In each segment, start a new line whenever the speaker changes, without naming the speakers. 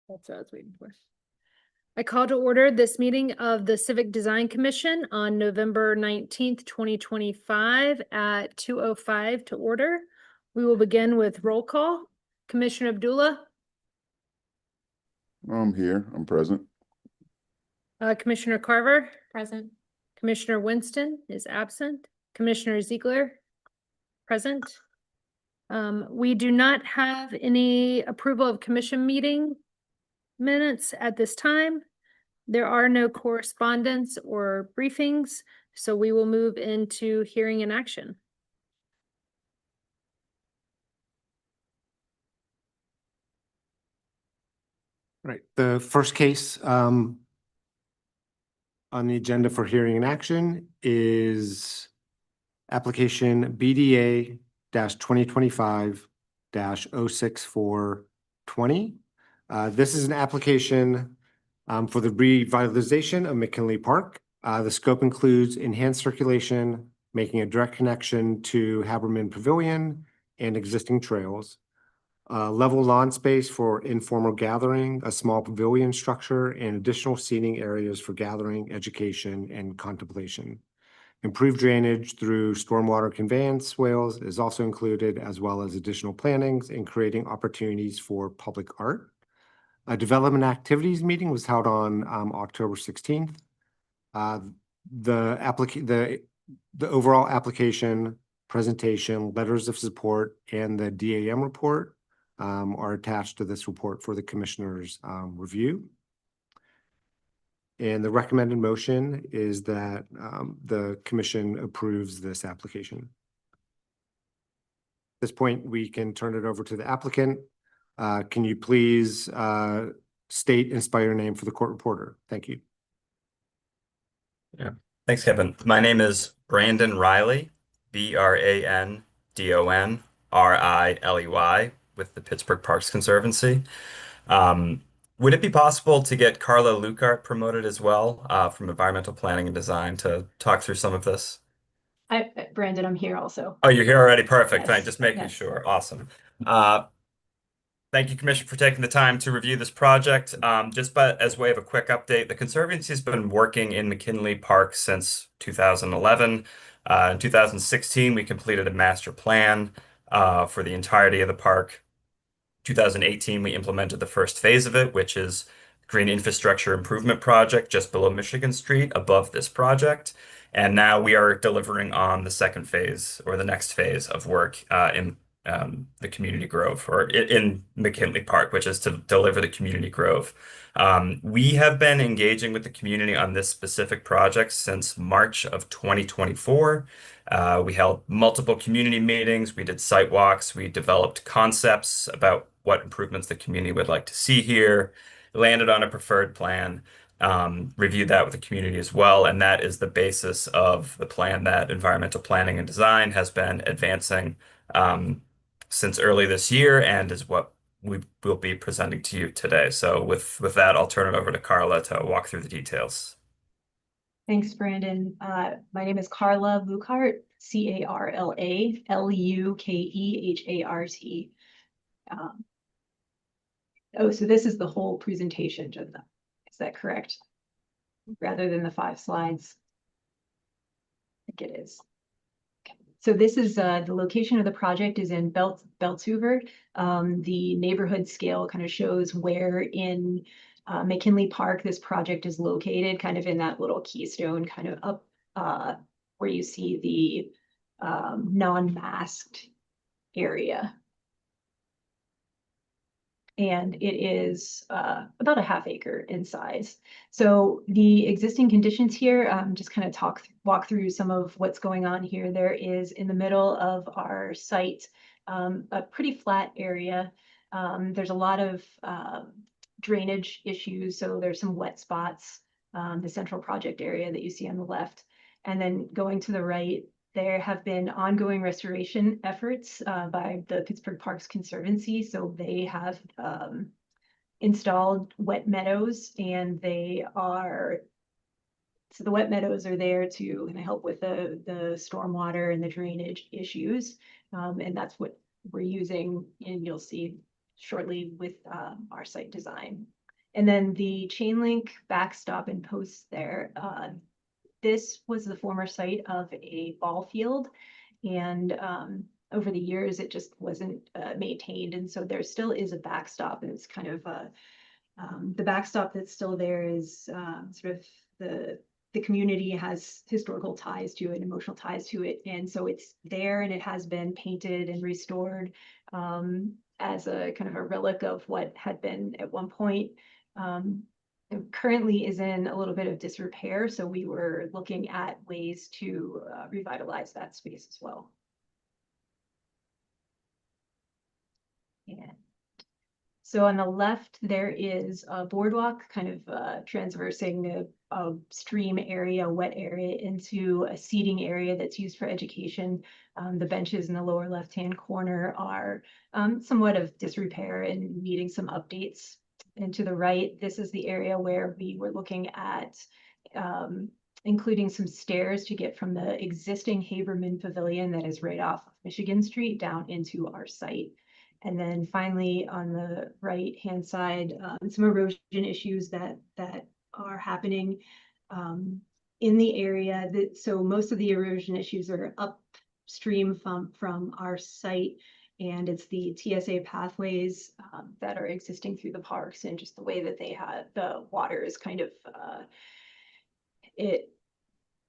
That's what I was waiting for. I call to order this meeting of the Civic Design Commission on November 19th, 2025 at 2:05 to order. We will begin with roll call. Commissioner Abdullah,
I'm here. I'm present.
Commissioner Carver,
Present.
Commissioner Winston is absent. Commissioner Ziegler, present. We do not have any approval of commission meeting minutes at this time. There are no correspondence or briefings, so we will move into hearing and action.
Right. The first case on the agenda for hearing and action is application BDA 2025 06420. This is an application for the revitalization of McKinley Park. The scope includes enhanced circulation, making a direct connection to Haberman Pavilion and existing trails. Level lawn space for informal gathering, a small pavilion structure, and additional seating areas for gathering, education, and contemplation. Improved drainage through stormwater conveyance swales is also included, as well as additional plantings and creating opportunities for public art. A development activities meeting was held on October 16th. The overall application, presentation, letters of support, and the DAM report are attached to this report for the commissioner's review. And the recommended motion is that the commission approves this application. At this point, we can turn it over to the applicant. Can you please state and spell your name for the court reporter? Thank you.
Yeah, thanks, Kevin. My name is Brandon Riley, BRANDONRILEY, with the Pittsburgh Parks Conservancy. Would it be possible to get Carla Lukart promoted as well from Environmental Planning and Design to talk through some of this?
Brandon, I'm here also.
Oh, you're here already. Perfect.
Yes.
Just making
Yes.
sure. Awesome. Thank you, Commissioner, for taking the time to review this project. As way of a quick update, the Conservancy has been working in McKinley Park since 2011. In 2016, we completed a master plan for the entirety of the park. 2018, we implemented the first phase of it, which is Green Infrastructure Improvement Project just below Michigan Street, above this project. And now we are delivering on the second phase, or the next phase of work in the Community Grove, or in McKinley Park, which is to deliver the Community Grove. We have been engaging with the community on this specific project since March of 2024. We held multiple community meetings, we did site walks, we developed concepts about what improvements the community would like to see here, landed on a preferred plan, reviewed that with the community as well, and that is the basis of the plan that Environmental Planning and Design has been advancing since early this year, and is what we will be presenting to you today. So with that, I'll turn it over to Carla to walk through the details.
Thanks, Brandon. My name is Carla Lukart, CarlaLukehart. So this is the whole presentation, Jonna. Is that correct? Rather than the 5 slides? I think it is. Okay. So this is the location of the project is in Beltshoover. The neighborhood scale kind of shows where in McKinley Park this project is located, kind of in that little keystone, kind of up where you see the non-masked area. And it is about a ½ acre in size. So the existing conditions here, just kind of walk through some of what's going on here. There is in the middle of our site a pretty flat area. There's a lot of drainage issues, so there's some wet spots, the central project area that you see on the left. And then going to the right, there have been ongoing restoration efforts by the Pittsburgh Parks Conservancy. So they have installed wet meadows, and the wet meadows are there to kind of help with the stormwater and the drainage issues. And that's what we're using, and you'll see shortly with our site design. And then the chain link backstop and posts there, this was the former site of a ball field. And over the years, it just wasn't maintained. And so there still is a backstop, and it's kind of the backstop that's still there is sort of the community has historical ties to it, emotional ties to it. And so it's there, and it has been painted and restored as a kind of a relic of what had been at one point. It currently is in a little bit of disrepair, so we were looking at ways to revitalize that space as well. And so on the left, there is a boardwalk kind of transversing a stream area, wet area, into a seating area that's used for education. The benches in the lower left-hand corner are somewhat of disrepair and needing some updates. And to the right, this is the area where we were looking at including some stairs to get from the existing Haberman Pavilion that is right off of Michigan Street down into our site. And then finally, on the right-hand side, some erosion issues that are happening in the area. So most of the erosion issues are upstream from our site, and it's the TSA pathways that are existing through the parks, and just the way that they have the water is kind of it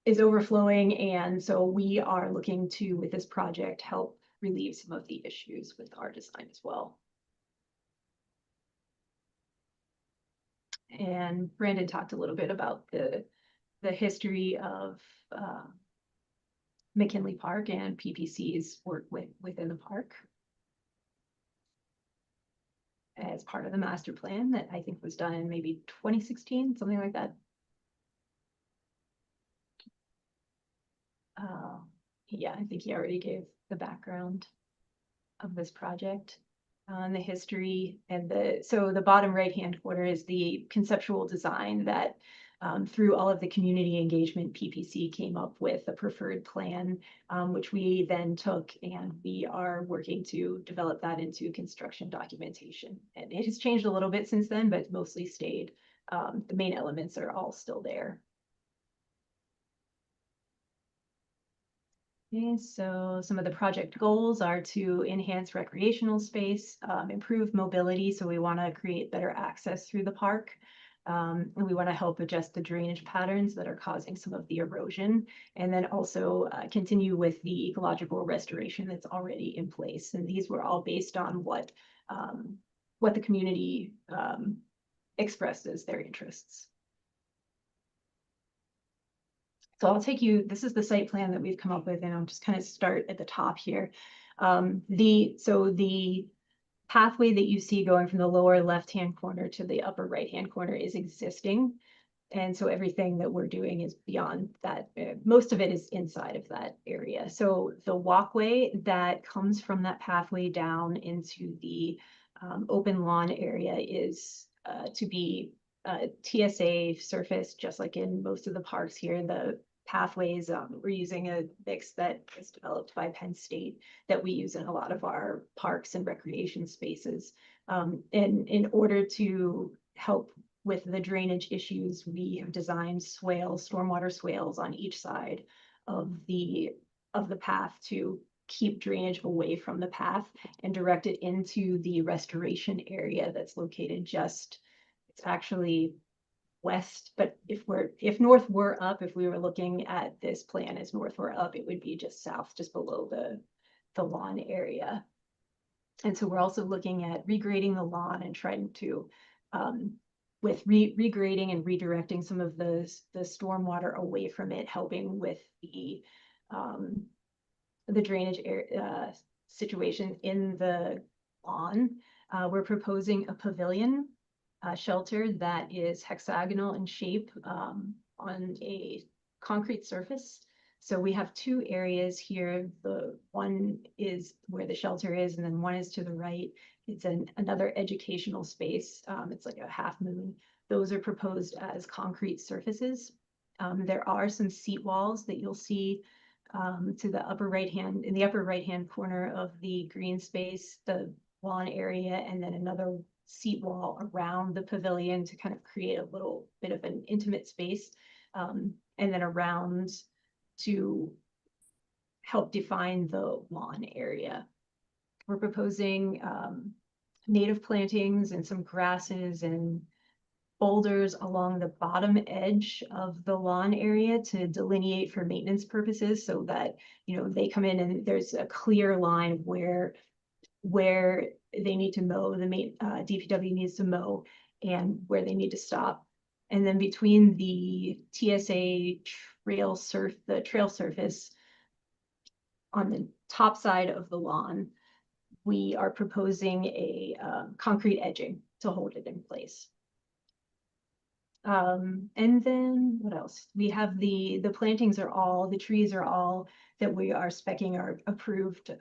is overflowing. And so we are looking to, with this project, help relieve some of the issues with our design as well. And Brandon talked a little bit about the history of McKinley Park and PPC's work within the park as part of the master plan that I think was done in maybe 2016, something like that. Yeah, I think he already gave the background of this project and the history. And so the bottom right-hand corner is the conceptual design that through all of the community engagement, PPC came up with a preferred plan, which we then took, and we are working to develop that into construction documentation. And it has changed a little bit since then, but mostly stayed. The main elements are all still there. Okay, so some of the project goals are to enhance recreational space, improve mobility. So we want to create better access through the park. And we want to help adjust the drainage patterns that are causing some of the erosion, and then also continue with the ecological restoration that's already in place. And these were all based on what the community expressed as their interests. So I'll take you, this is the site plan that we've come up with, and I'll just kind of start at the top here. So the pathway that you see going from the lower left-hand corner to the upper right-hand corner is existing. And so everything that we're doing is beyond that. Most of it is inside of that area. So the walkway that comes from that pathway down into the open lawn area is to be TSA surface, just like in most of the parks here. The pathways, we're using a mix that was developed by Penn State that we use in a lot of our parks and recreation spaces. And in order to help with the drainage issues, we have designed swales, stormwater swales on each side of the path to keep drainage away from the path and direct it into the restoration area that's located just, it's actually west, but if north were up, if we were looking at this plan as north were up, it would be just south, just below the lawn area. And so we're also looking at regrading the lawn and trying to with regrading and redirecting some of the stormwater away from it, helping with the drainage area situation in the lawn. We're proposing a pavilion shelter that is hexagonal in shape on a concrete surface. So we have two areas here. The one is where the shelter is, and then one is to the right. It's another educational space. It's like a half moon. Those are proposed as concrete surfaces. There are some seat walls that you'll see to the upper right-hand, in the upper right-hand corner of the green space, the lawn area, and then another seat wall around the pavilion to kind of create a little bit of an intimate space. And then around to help define the lawn area. We're proposing native plantings and some grasses and boulders along the bottom edge of the lawn area to delineate for maintenance purposes so that, they come in and there's a clear line where they need to mow, the DPW needs to mow, and where they need to stop. And then between the TSA the trail surface on the top side of the lawn, we are proposing a concrete edging to hold it in place. And then what else? We have the plantings are all, the trees are all that we are speccing are approved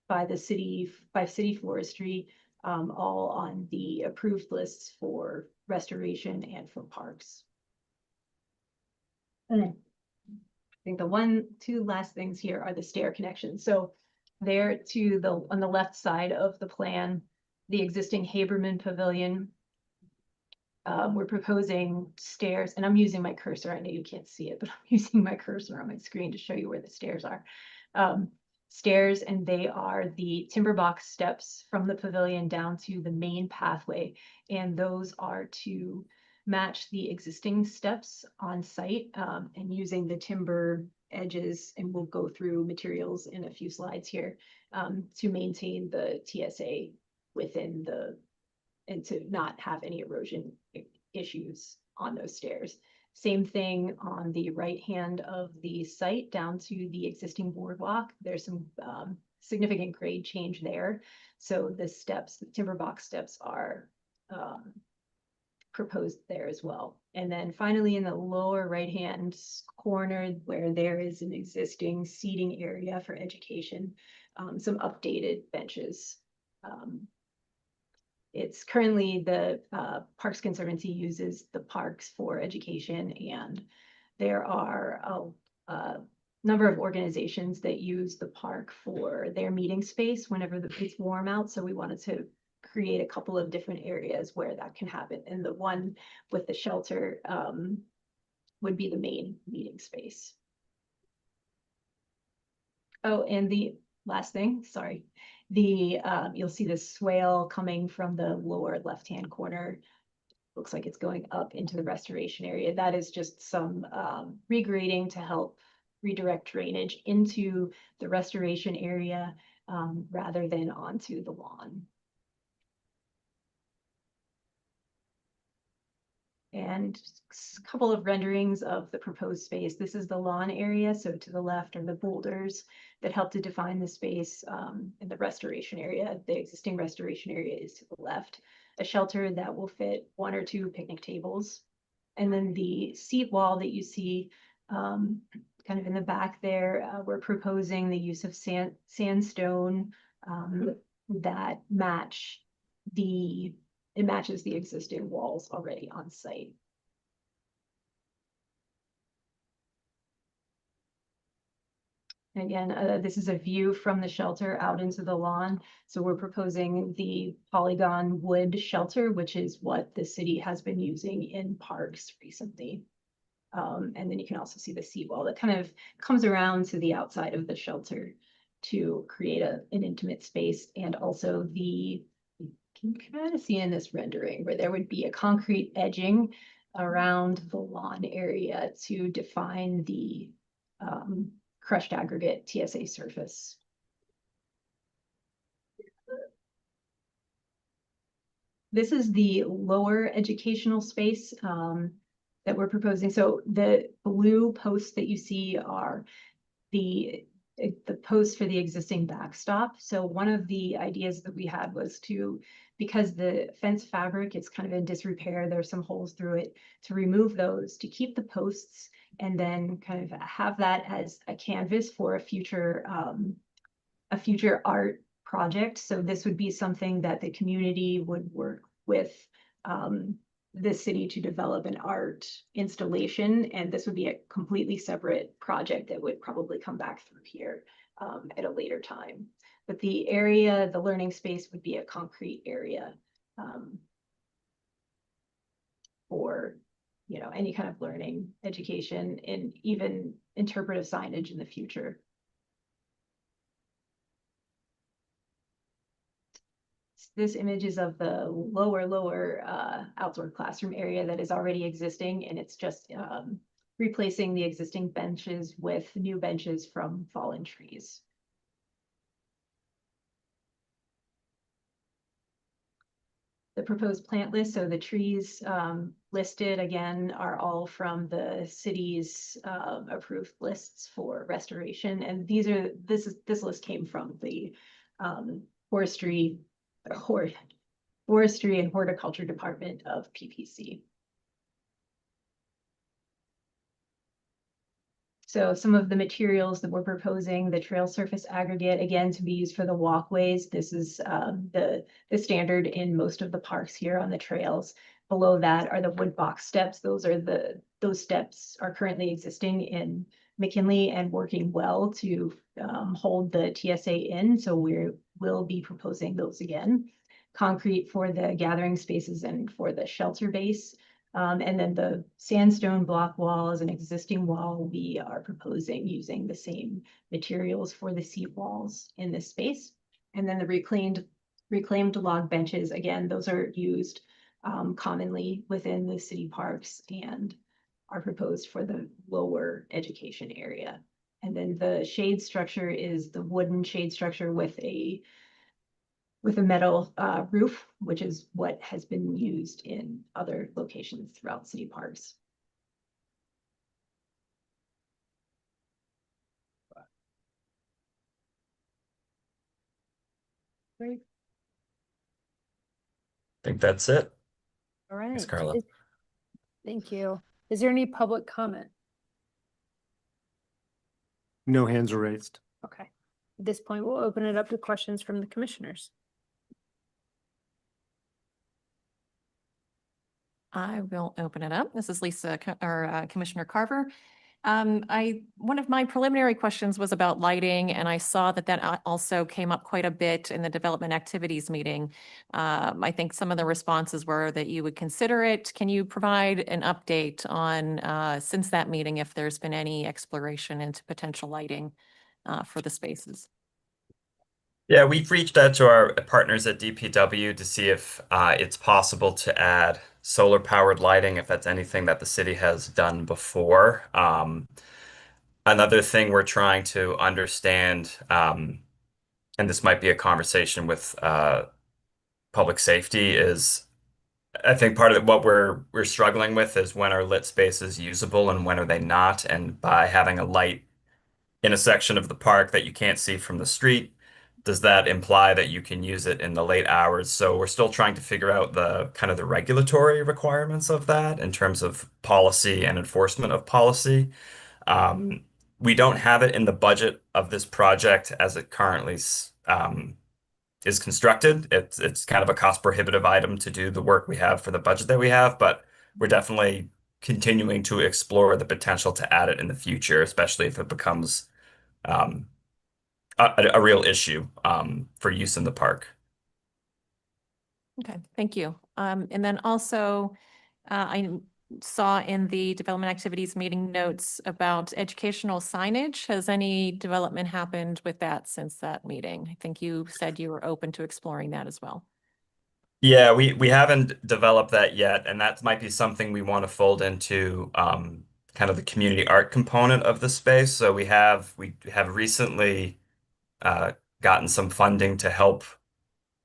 by city forestry, all on the approved lists for restoration and for parks. And I think the two last things here are the stair connections. So there on the left side of the plan, the existing Haberman Pavilion, we're proposing stairs, and I'm using my cursor. I know you can't see it, but I'm using my cursor on my screen to show you where the stairs are. Stairs, and they are the timber box steps from the pavilion down to the main pathway. And those are to match the existing steps on site, and using the timber edges, and we'll go through materials in a few slides here, to maintain the TSA within and to not have any erosion issues on those stairs. Same thing on the right hand of the site down to the existing boardwalk. There's some significant grade change there. So the timber box steps are proposed there as well. And then finally in the lower right hand corner where there is an existing seating area for education, some updated benches. It's currently the Parks Conservancy uses the parks for education, and there are a number of organizations that use the park for their meeting space whenever it's warm out. So we wanted to create a couple of different areas where that can happen. And the one with the shelter would be the main meeting space. Oh, and the last thing, sorry. You'll see the swale coming from the lower left-hand corner. Looks like it's going up into the restoration area. That is just some regrading to help redirect drainage into the restoration area rather than onto the lawn. And a couple of renderings of the proposed space. This is the lawn area. So to the left are the boulders that help to define the space in the restoration area. The existing restoration area is to the left. A shelter that will fit 1 or 2 picnic tables. And then the seat wall that you see kind of in the back there, we're proposing the use of sandstone that matches the existing walls already on site. Again, this is a view from the shelter out into the lawn. So we're proposing the polygon wood shelter, which is what the city has been using in parks recently. And then you can also see the seawall that kind of comes around to the outside of the shelter to create an intimate space. And also you can kind of see in this rendering where there would be a concrete edging around the lawn area to define the crushed aggregate TSA surface. This is the lower educational space that we're proposing. So the blue posts that you see are the posts for the existing backstop. So one of the ideas that we had was because the fence fabric is kind of in disrepair, there's some holes through it, to remove those, to keep the posts, and then kind of have that as a canvas for a future art project. So this would be something that the community would work with the city to develop an art installation, and this would be a completely separate project that would probably come back through here at a later time. But the learning space would be a concrete area for, any kind of learning, education, and even interpretive signage in the future. This image is of the lower outdoor classroom area that is already existing, and it's just replacing the existing benches with new benches from fallen trees. The proposed plant list, so the trees listed again are all from the city's approved lists for restoration, and this list came from the forestry and horticulture department of PPC. So some of the materials that we're proposing, the trail surface aggregate, again, to be used for the walkways. This is the standard in most of the parks here on the trails. Below that are the wood box steps. Those steps are currently existing in McKinley and working well to hold the TSA in. So we'll be proposing those again. Concrete for the gathering spaces and for the shelter base. And then the sandstone block wall is an existing wall. We are proposing using the same materials for the seat walls in this space. And then the reclaimed log benches, again, those are used commonly within the city parks and are proposed for the lower education area. And then the shade structure is the wooden shade structure with a metal roof, which is what has been used in other locations throughout city parks.
Great.
I think that's it.
All right.
Thanks, Carla.
Thank you. Is there any public comment?
No hands are raised.
Okay. At this point, we'll open it up to questions from the commissioners.
I will open it up. This is Lisa or Commissioner Carver. One of my preliminary questions was about lighting, and I saw that also came up quite a bit in the development activities meeting. I think some of the responses were that you would consider it. Can you provide an update on, since that meeting, if there's been any exploration into potential lighting for the spaces?
Yeah, we've reached out to our partners at DPW to see if it's possible to add solar powered lighting, if that's anything that the city has done before. Another thing we're trying to understand, and this might be a conversation with public safety, is I think part of what we're struggling with is when are lit spaces usable and when are they not. And by having a light in a section of the park that you can't see from the street, does that imply that you can use it in the late hours? So we're still trying to figure out the kind of the regulatory requirements of that in terms of policy and enforcement of policy. We don't have it in the budget of this project as it currently is constructed. It's kind of a cost prohibitive item to do the work we have for the budget that we have, but we're definitely continuing to explore the potential to add it in the future, especially if it becomes a real issue for use in the park.
Okay, thank you. And then also, I saw in the development activities meeting notes about educational signage. Has any development happened with that since that meeting? I think you said you were open to exploring that as well.
Yeah, we haven't developed that yet, and that might be something we want to fold into kind of the community art component of the space. So we have recently gotten some funding to help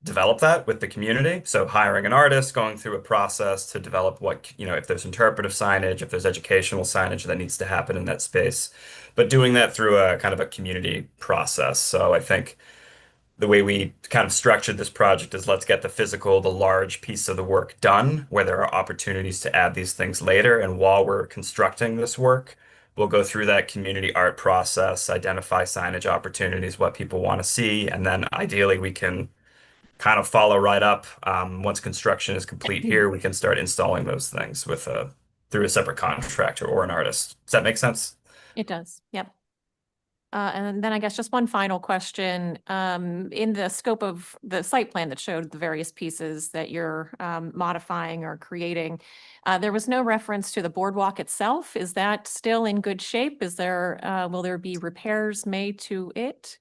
develop that with the community. So hiring an artist, going through a process to develop what, if there's interpretive signage, if there's educational signage that needs to happen in that space, but doing that through a kind of a community process. So I think the way we kind of structured this project is let's get the large piece of the work done, where there are opportunities to add these things later. And while we're constructing this work, we'll go through that community art process, identify signage opportunities, what people want to see, and then ideally we can kind of follow right up. Once construction is complete here, we can start installing those things through a separate contractor or an artist. Does that make sense?
It does. Yep. And then I guess just one final question. In the scope of the site plan that showed the various pieces that you're modifying or creating, there was no reference to the boardwalk itself. Is that still in good shape? Will there be repairs made to it?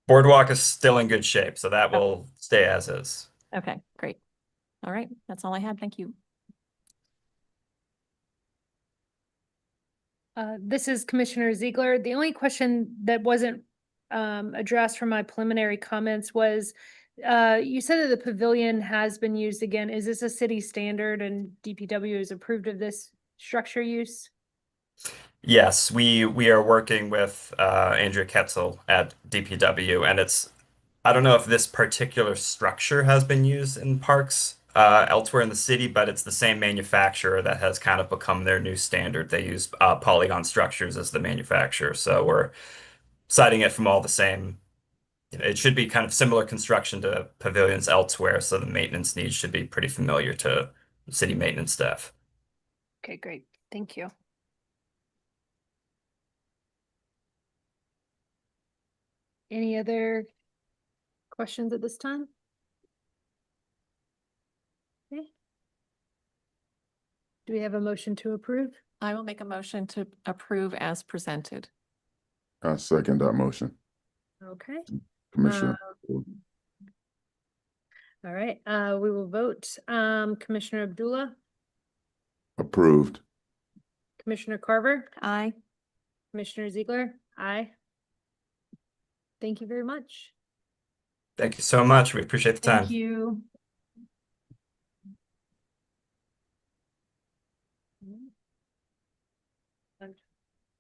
Boardwalk is still in good shape, so that
Oh.
will stay as is.
Okay, great. All right, that's all I had. Thank you.
This is Commissioner Ziegler. The only question that wasn't addressed from my preliminary comments was, you said that the pavilion has been used again. Is this a city standard and DPW is approved of this structure use?
Yes, we are working with Andrea Ketzel at DPW, and I don't know if this particular structure has been used in parks elsewhere in the city, but it's the same manufacturer that has kind of become their new standard. They use polygon structures as the manufacturer, so we're citing it from all the same. It should be kind of similar construction to pavilions elsewhere, so the maintenance needs should be pretty familiar to city maintenance staff.
Okay, great. Thank you. Any other questions at this time? Okay. Do we have a motion to approve?
I will make a motion to approve as presented.
I second that motion,
Okay,
Commissioner.
all right, we will vote. Commissioner Abdullah,
Approved.
Commissioner Carver,
Aye.
Commissioner Ziegler, aye. Thank you very much.
Thank you so much. We appreciate the time.
Thank you.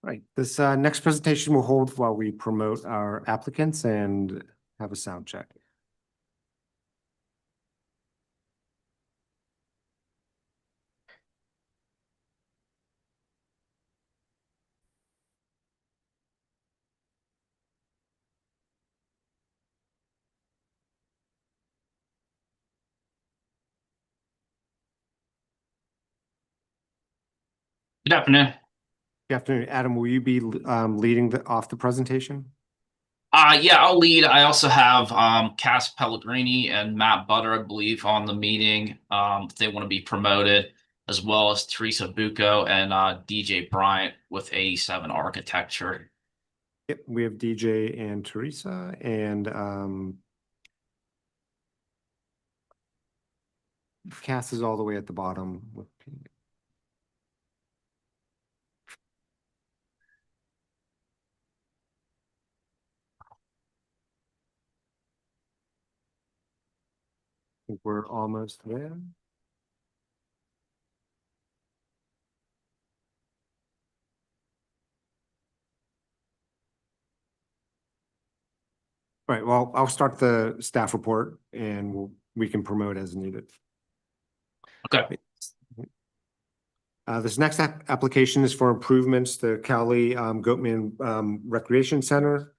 Right, this next presentation will hold while we promote our applicants and have a sound check.
Good afternoon.
Good afternoon, Adam. Will you be leading off the presentation?
Yeah, I'll lead. I also have Cass Pellegrini and Matt Butter, I believe, on the meeting. If they want to be promoted, as well as Teresa Bucco and DJ Bryant with 87 Architecture.
Yep, we have DJ and Teresa and Cass is all the way at the bottom with I think we're almost there. Right, well, I'll start the staff report and we can promote as needed.
Okay.
This next application is for improvements to Cowley Goatman Recreation Center.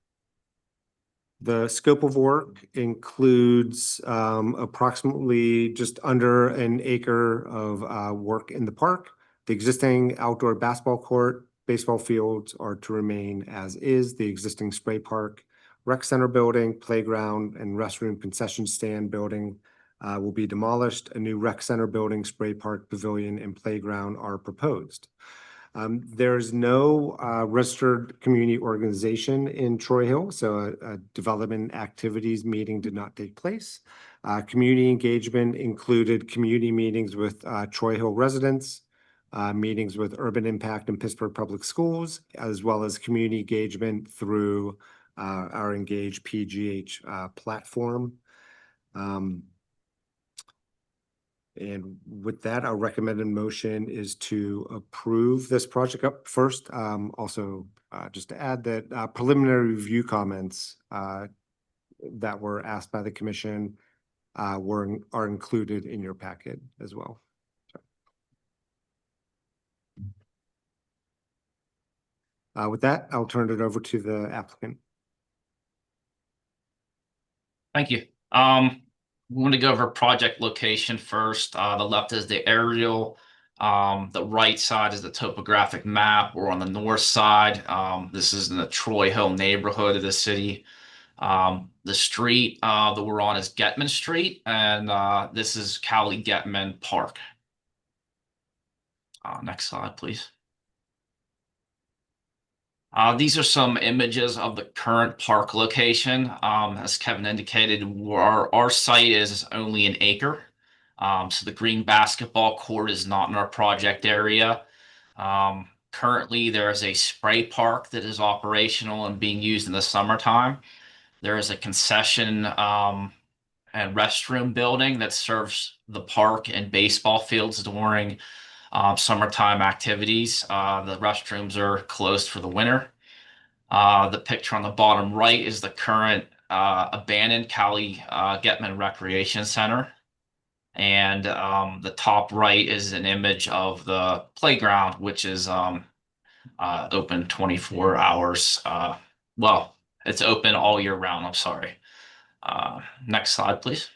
The scope of work includes approximately just under an acre of work in the park. The existing outdoor basketball court, baseball fields are to remain as is. The existing spray park, rec center building, playground, and restroom concession stand building will be demolished. A new rec center building, spray park, pavilion, and playground are proposed. There's no registered community organization in Troy Hill, so a development activities meeting did not take place. Community engagement included community meetings with Troy Hill residents, meetings with Urban Impact and Pittsburgh Public Schools, as well as community engagement through our Engage PGH platform. And with that, our recommended motion is to approve this project up first. Also, just to add that preliminary review comments that were asked by the commission are included in your packet as well. With that, I'll turn it over to the applicant.
Thank you. We want to go over project location first. The left is the aerial. The right side is the topographic map. We're on the north side. This is in the Troy Hill neighborhood of the city. The street that we're on is Getman Street, and this is Cowley Getman Park. Next slide, please. These are some images of the current park location. As Kevin indicated, our site is only an acre. So the green basketball court is not in our project area. Currently, there is a spray park that is operational and being used in the summertime. There is a concession and restroom building that serves the park and baseball fields during summertime activities. The restrooms are closed for the winter. The picture on the bottom right is the current abandoned Cowley Getman Recreation Center. And the top right is an image of the playground, which is open 24 hours. Well, it's open all year round. I'm sorry. Next slide, please.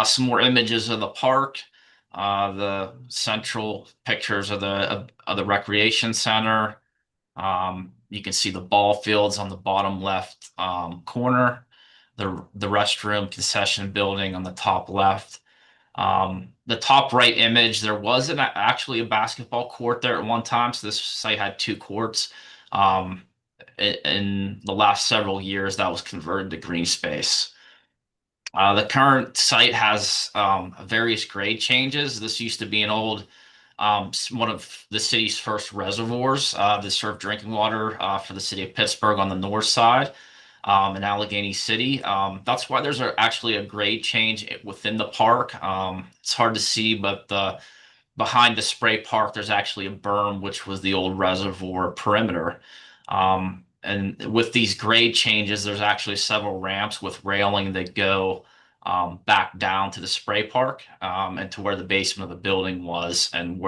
Some more images of the park. The central pictures of the recreation center. You can see the ball fields on the bottom left corner. The restroom concession building on the top left. The top right image, there was actually a basketball court there at one time. So this site had 2 courts. In the last several years, that was converted to green space. The current site has various grade changes. This used to be an old one of the city's first reservoirs that served drinking water for the city of Pittsburgh on the north side in Allegheny City. That's why there's actually a grade change within the park. It's hard to see, but behind the spray park, there's actually a berm, which was the old reservoir perimeter. And with these grade changes, there's actually several ramps with railing that go back down to the spray park and to where the basement of the building was, and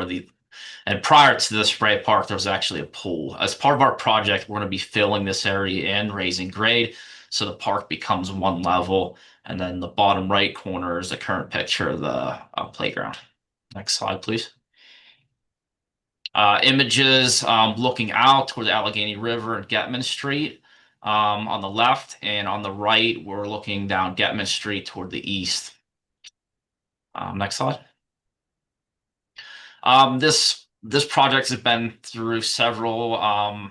prior to the spray park, there was actually a pool. As part of our project, we're going to be filling this area in, raising grade, so the park becomes one level. And then the bottom right corner is the current picture of the playground. Next slide, please. Images looking out toward the Allegheny River and Getman Street on the left, and on the right, we're looking down Getman Street toward the east. Next slide. This project has been through several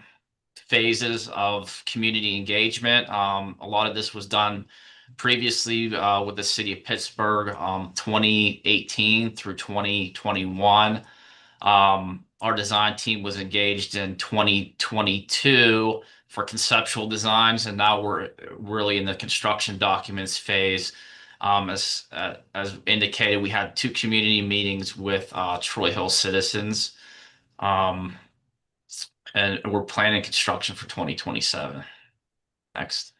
phases of community engagement. A lot of this was done previously with the city of Pittsburgh, 2018 through 2021. Our design team was engaged in 2022 for conceptual designs, and now we're really in the construction documents phase. As indicated, we had 2 community meetings with Troy Hill citizens, and we're planning construction for 2027. Next.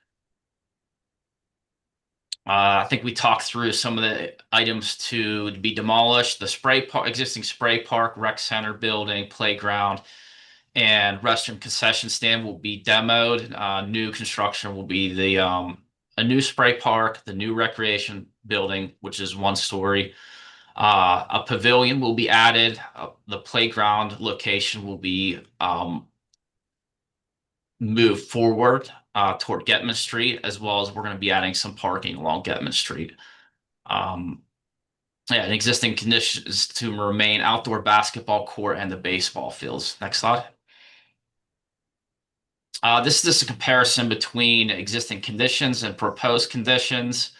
I think we talked through some of the items to be demolished. The existing spray park, rec center building, playground, and restroom concession stand will be demoed. New construction will be a new spray park, the new recreation building, which is 1 story. A pavilion will be added. The playground location will be moved forward toward Getman Street, as well as we're going to be adding some parking along Getman Street. Yeah, and existing conditions to remain outdoor basketball court and the baseball fields. Next slide. This is a comparison between existing conditions and proposed conditions.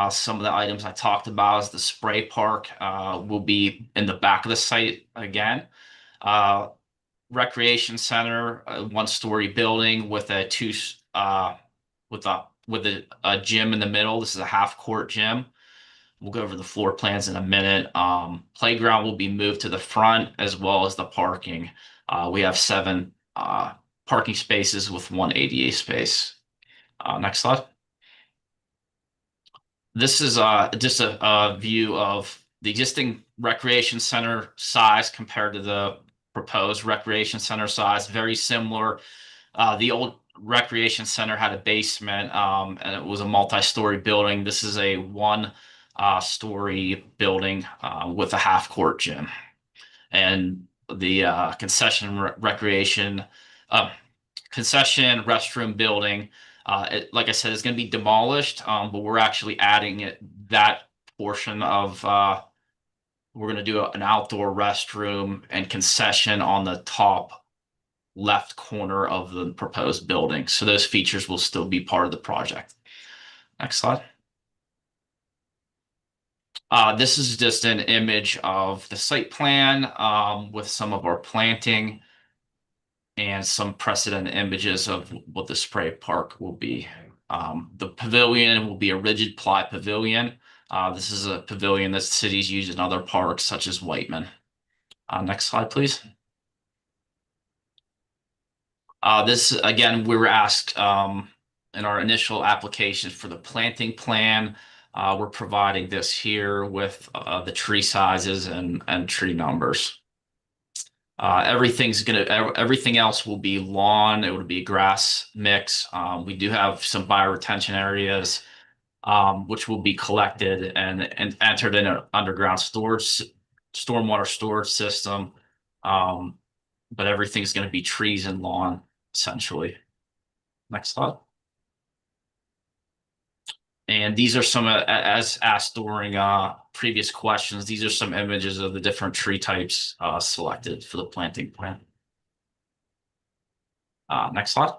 Some of the items I talked about is the spray park will be in the back of the site again. Recreation center, a 1-story building with a gym in the middle. This is a half-court gym. We'll go over the floor plans in a minute. Playground will be moved to the front, as well as the parking. We have 7 parking spaces with 1 ADA space. Next slide. This is just a view of the existing recreation center size compared to the proposed recreation center size. Very similar. The old recreation center had a basement, and it was a multi-story building. This is a 1 story building with a half-court gym. And the concession restroom building, like I said, is going to be demolished, but we're actually adding that portion of, we're going to do an outdoor restroom and concession on the top left corner of the proposed building. So those features will still be part of the project. Next slide. This is just an image of the site plan with some of our planting and some precedent images of what the spray park will be. The pavilion will be a rigid ply pavilion. This is a pavilion that cities use in other parks such as Whiteman. Next slide, please. This, again, we were asked in our initial application for the planting plan. We're providing this here with the tree sizes and tree numbers. Everything else will be lawn. It would be grass mix. We do have some bioretention areas, which will be collected and entered in an underground stormwater storage system. But everything's going to be trees and lawn, essentially. Next slide. And these are some, as asked during previous questions, these are some images of the different tree types selected for the planting plan. Next slide.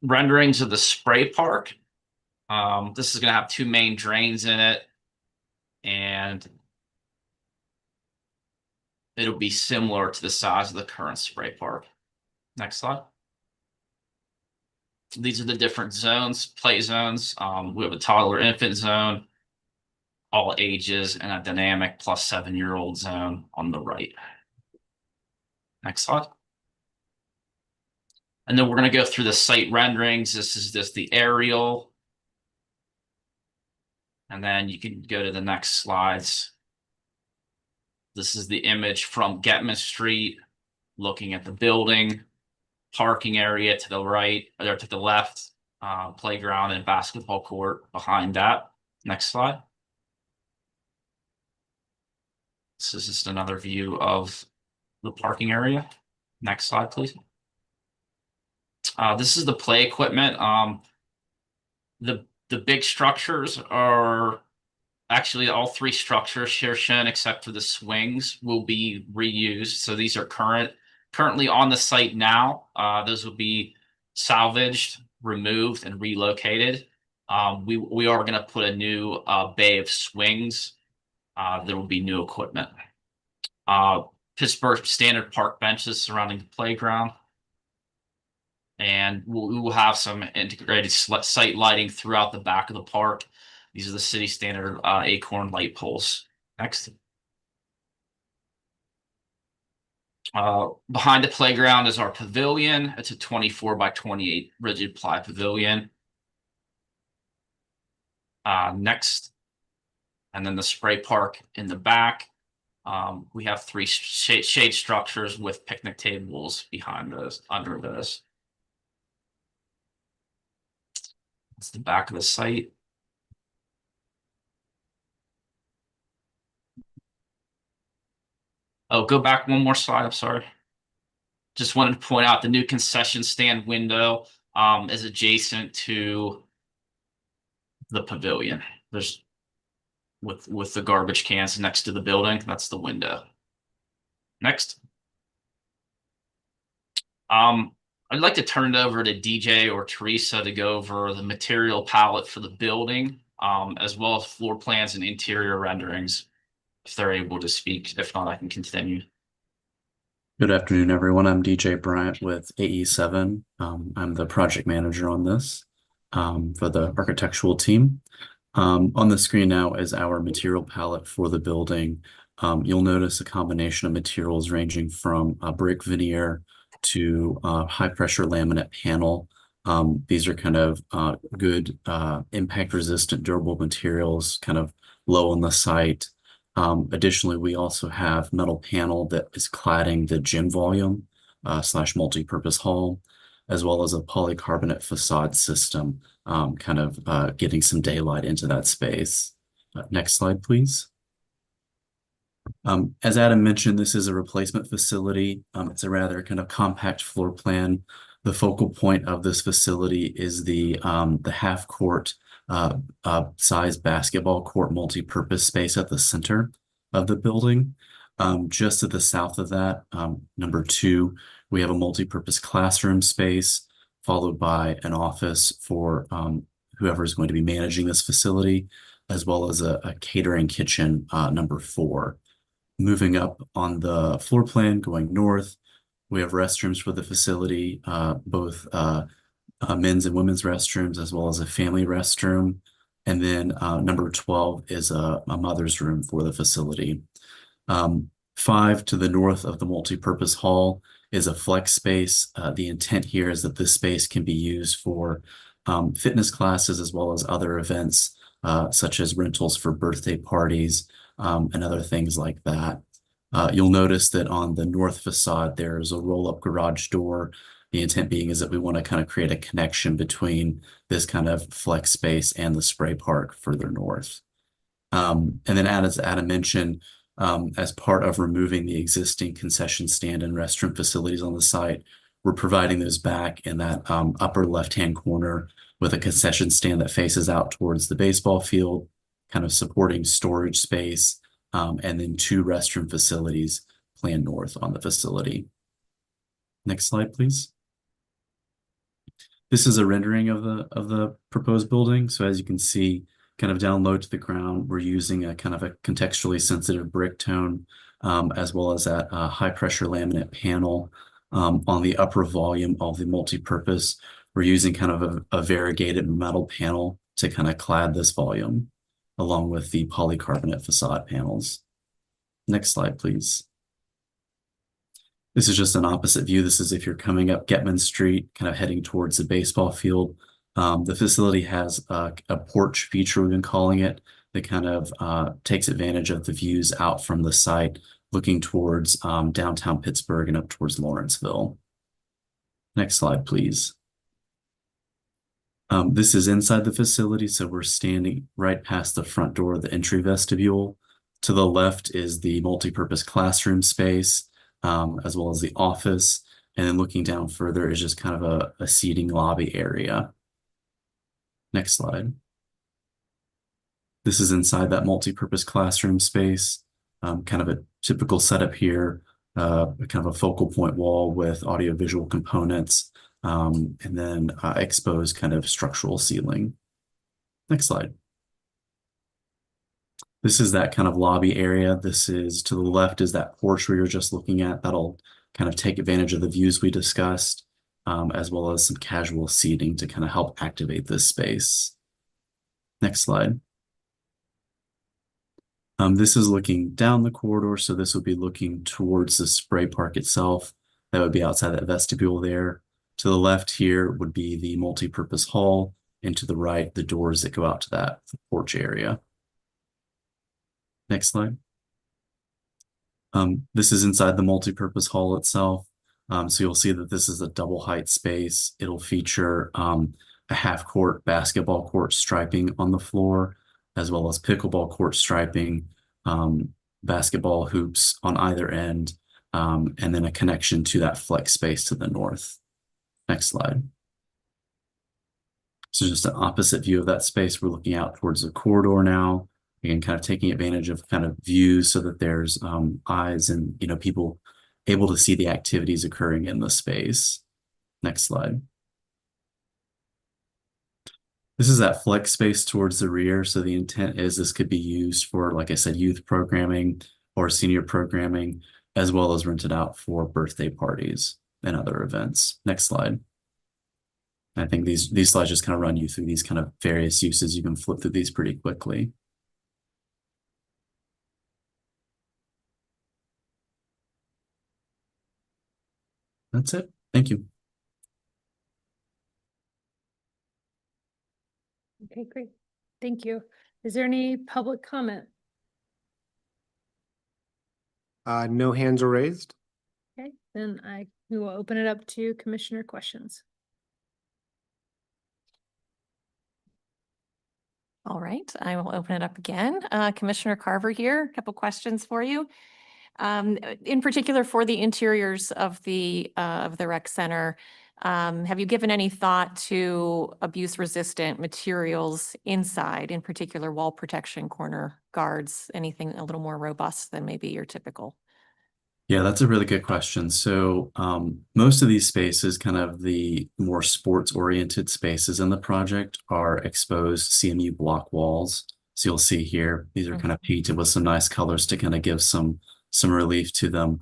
Renderings of the spray park. This is going to have 2 main drains in it, and it'll be similar to the size of the current spray park. Next slide. These are the different zones, play zones. We have a toddler infant zone, all ages, and a dynamic plus 7-year-old zone on the right. Next slide. And then we're going to go through the site renderings. This is just the aerial. And then you can go to the next slides. This is the image from Getman Street, looking at the building, parking area to the right, or to the left, playground and basketball court behind that. Next slide. This is just another view of the parking area. Next slide, please. This is the play equipment. The big structures are actually all 3 structures here shown, except for the swings, will be reused. So these are currently on the site now. Those will be salvaged, removed, and relocated. We are going to put a new bay of swings. There will be new equipment. Pittsburgh standard park benches surrounding the playground. And we will have some integrated site lighting throughout the back of the park. These are the city standard acorn light poles. Next. Behind the playground is our pavilion. It's a 24 by 28 rigid ply pavilion. Next. And then the spray park in the back. We have 3 shade structures with picnic tables behind those, under those. That's the back of the site. Oh, go back one more slide. I'm sorry. Just wanted to point out the new concession stand window is adjacent to the pavilion. There's with the garbage cans next to the building. That's the window. Next. I'd like to turn it over to DJ or Teresa to go over the material palette for the building, as well as floor plans and interior renderings, if they're able to speak. If not, I can continue.
Good afternoon, everyone. I'm DJ Bryant with AE7. I'm the project manager on this for the architectural team. On the screen now is our material palette for the building. You'll notice a combination of materials ranging from brick veneer to high pressure laminate panel. These are kind of good impact resistant durable materials, kind of low on the site. Additionally, we also have metal panel that is cladding the gym volume / multi-purpose hall. as well as a polycarbonate facade system, kind of getting some daylight into that space. Next slide, please. As Adam mentioned, this is a replacement facility. It's a rather kind of compact floor plan. The focal point of this facility is the half court size basketball court multi-purpose space at the center of the building. Just to the south of that, number 2, we have a multi-purpose classroom space, followed by an office for whoever is going to be managing this facility, as well as a catering kitchen, number 4. Moving up on the floor plan, going north, we have restrooms for the facility, both men's and women's restrooms, as well as a family restroom. And then number 12 is a mother's room for the facility. 5 to the north of the multipurpose hall is a flex space. The intent here is that this space can be used for fitness classes as well as other events, such as rentals for birthday parties, and other things like that. You'll notice that on the north facade, there's a roll-up garage door. The intent being is that we want to kind of create a connection between this kind of flex space and the spray park further north. And then as Adam mentioned, as part of removing the existing concession stand and restroom facilities on the site, we're providing those back in that upper left-hand corner with a concession stand that faces out towards the baseball field, kind of supporting storage space, and then 2 restroom facilities planned north on the facility. Next slide, please. This is a rendering of the proposed building. So as you can see, kind of down low to the ground, we're using a kind of a contextually sensitive brick tone, as well as that high pressure laminate panel. On the upper volume of the multi-purpose, we're using kind of a variegated metal panel to kind of clad this volume, along with the polycarbonate facade panels. Next slide, please. This is just an opposite view. This is if you're coming up Getman Street, kind of heading towards the baseball field. The facility has a porch feature, we've been calling it, that kind of takes advantage of the views out from the site, looking towards downtown Pittsburgh and up towards Lawrenceville. Next slide, please. This is inside the facility, so we're standing right past the front door of the entry vestibule. To the left is the multi-purpose classroom space, as well as the office. And then looking down further is just kind of a seating lobby area. Next slide. This is inside that multi-purpose classroom space, kind of a typical setup here, kind of a focal point wall with audio-visual components, and then exposed kind of structural ceiling. Next slide. This is that kind of lobby area. This is to the left is that porch we were just looking at. That'll kind of take advantage of the views we discussed, as well as some casual seating to kind of help activate this space. Next slide. This is looking down the corridor, so this would be looking towards the spray park itself. That would be outside that vestibule there. To the left here would be the multi-purpose hall, and to the right, the doors that go out to that porch area. Next slide. This is inside the multi-purpose hall itself. So you'll see that this is a double height space. It'll feature a half court basketball court striping on the floor, as well as pickleball court striping, basketball hoops on either end, and then a connection to that flex space to the north. Next slide. So just an opposite view of that space. We're looking out towards the corridor now. Again, kind of taking advantage of kind of views so that there's eyes and, you know, people able to see the activities occurring in the space. Next slide. This is that flex space towards the rear. So the intent is this could be used for, like I said, youth programming or senior programming, as well as rented out for birthday parties and other events. Next slide. I think these slides just kind of run you through these kind of various uses. You can flip through these pretty quickly. That's it. Thank you.
Okay, great. Thank you. Is there any public comment?
No hands are raised.
Okay, then we will open it up to commissioner questions.
All right, I will open it up again. Commissioner Carver here, a couple questions for you. In particular for the interiors of the rec center, have you given any thought to abuse-resistant materials inside, in particular wall protection, corner guards, anything a little more robust than maybe your typical?
Yeah, that's a really good question. So most of these spaces, kind of the more sports-oriented spaces in the project, are exposed CMU block walls. So you'll see here, these are kind of painted with some nice colors to kind of give some relief to them.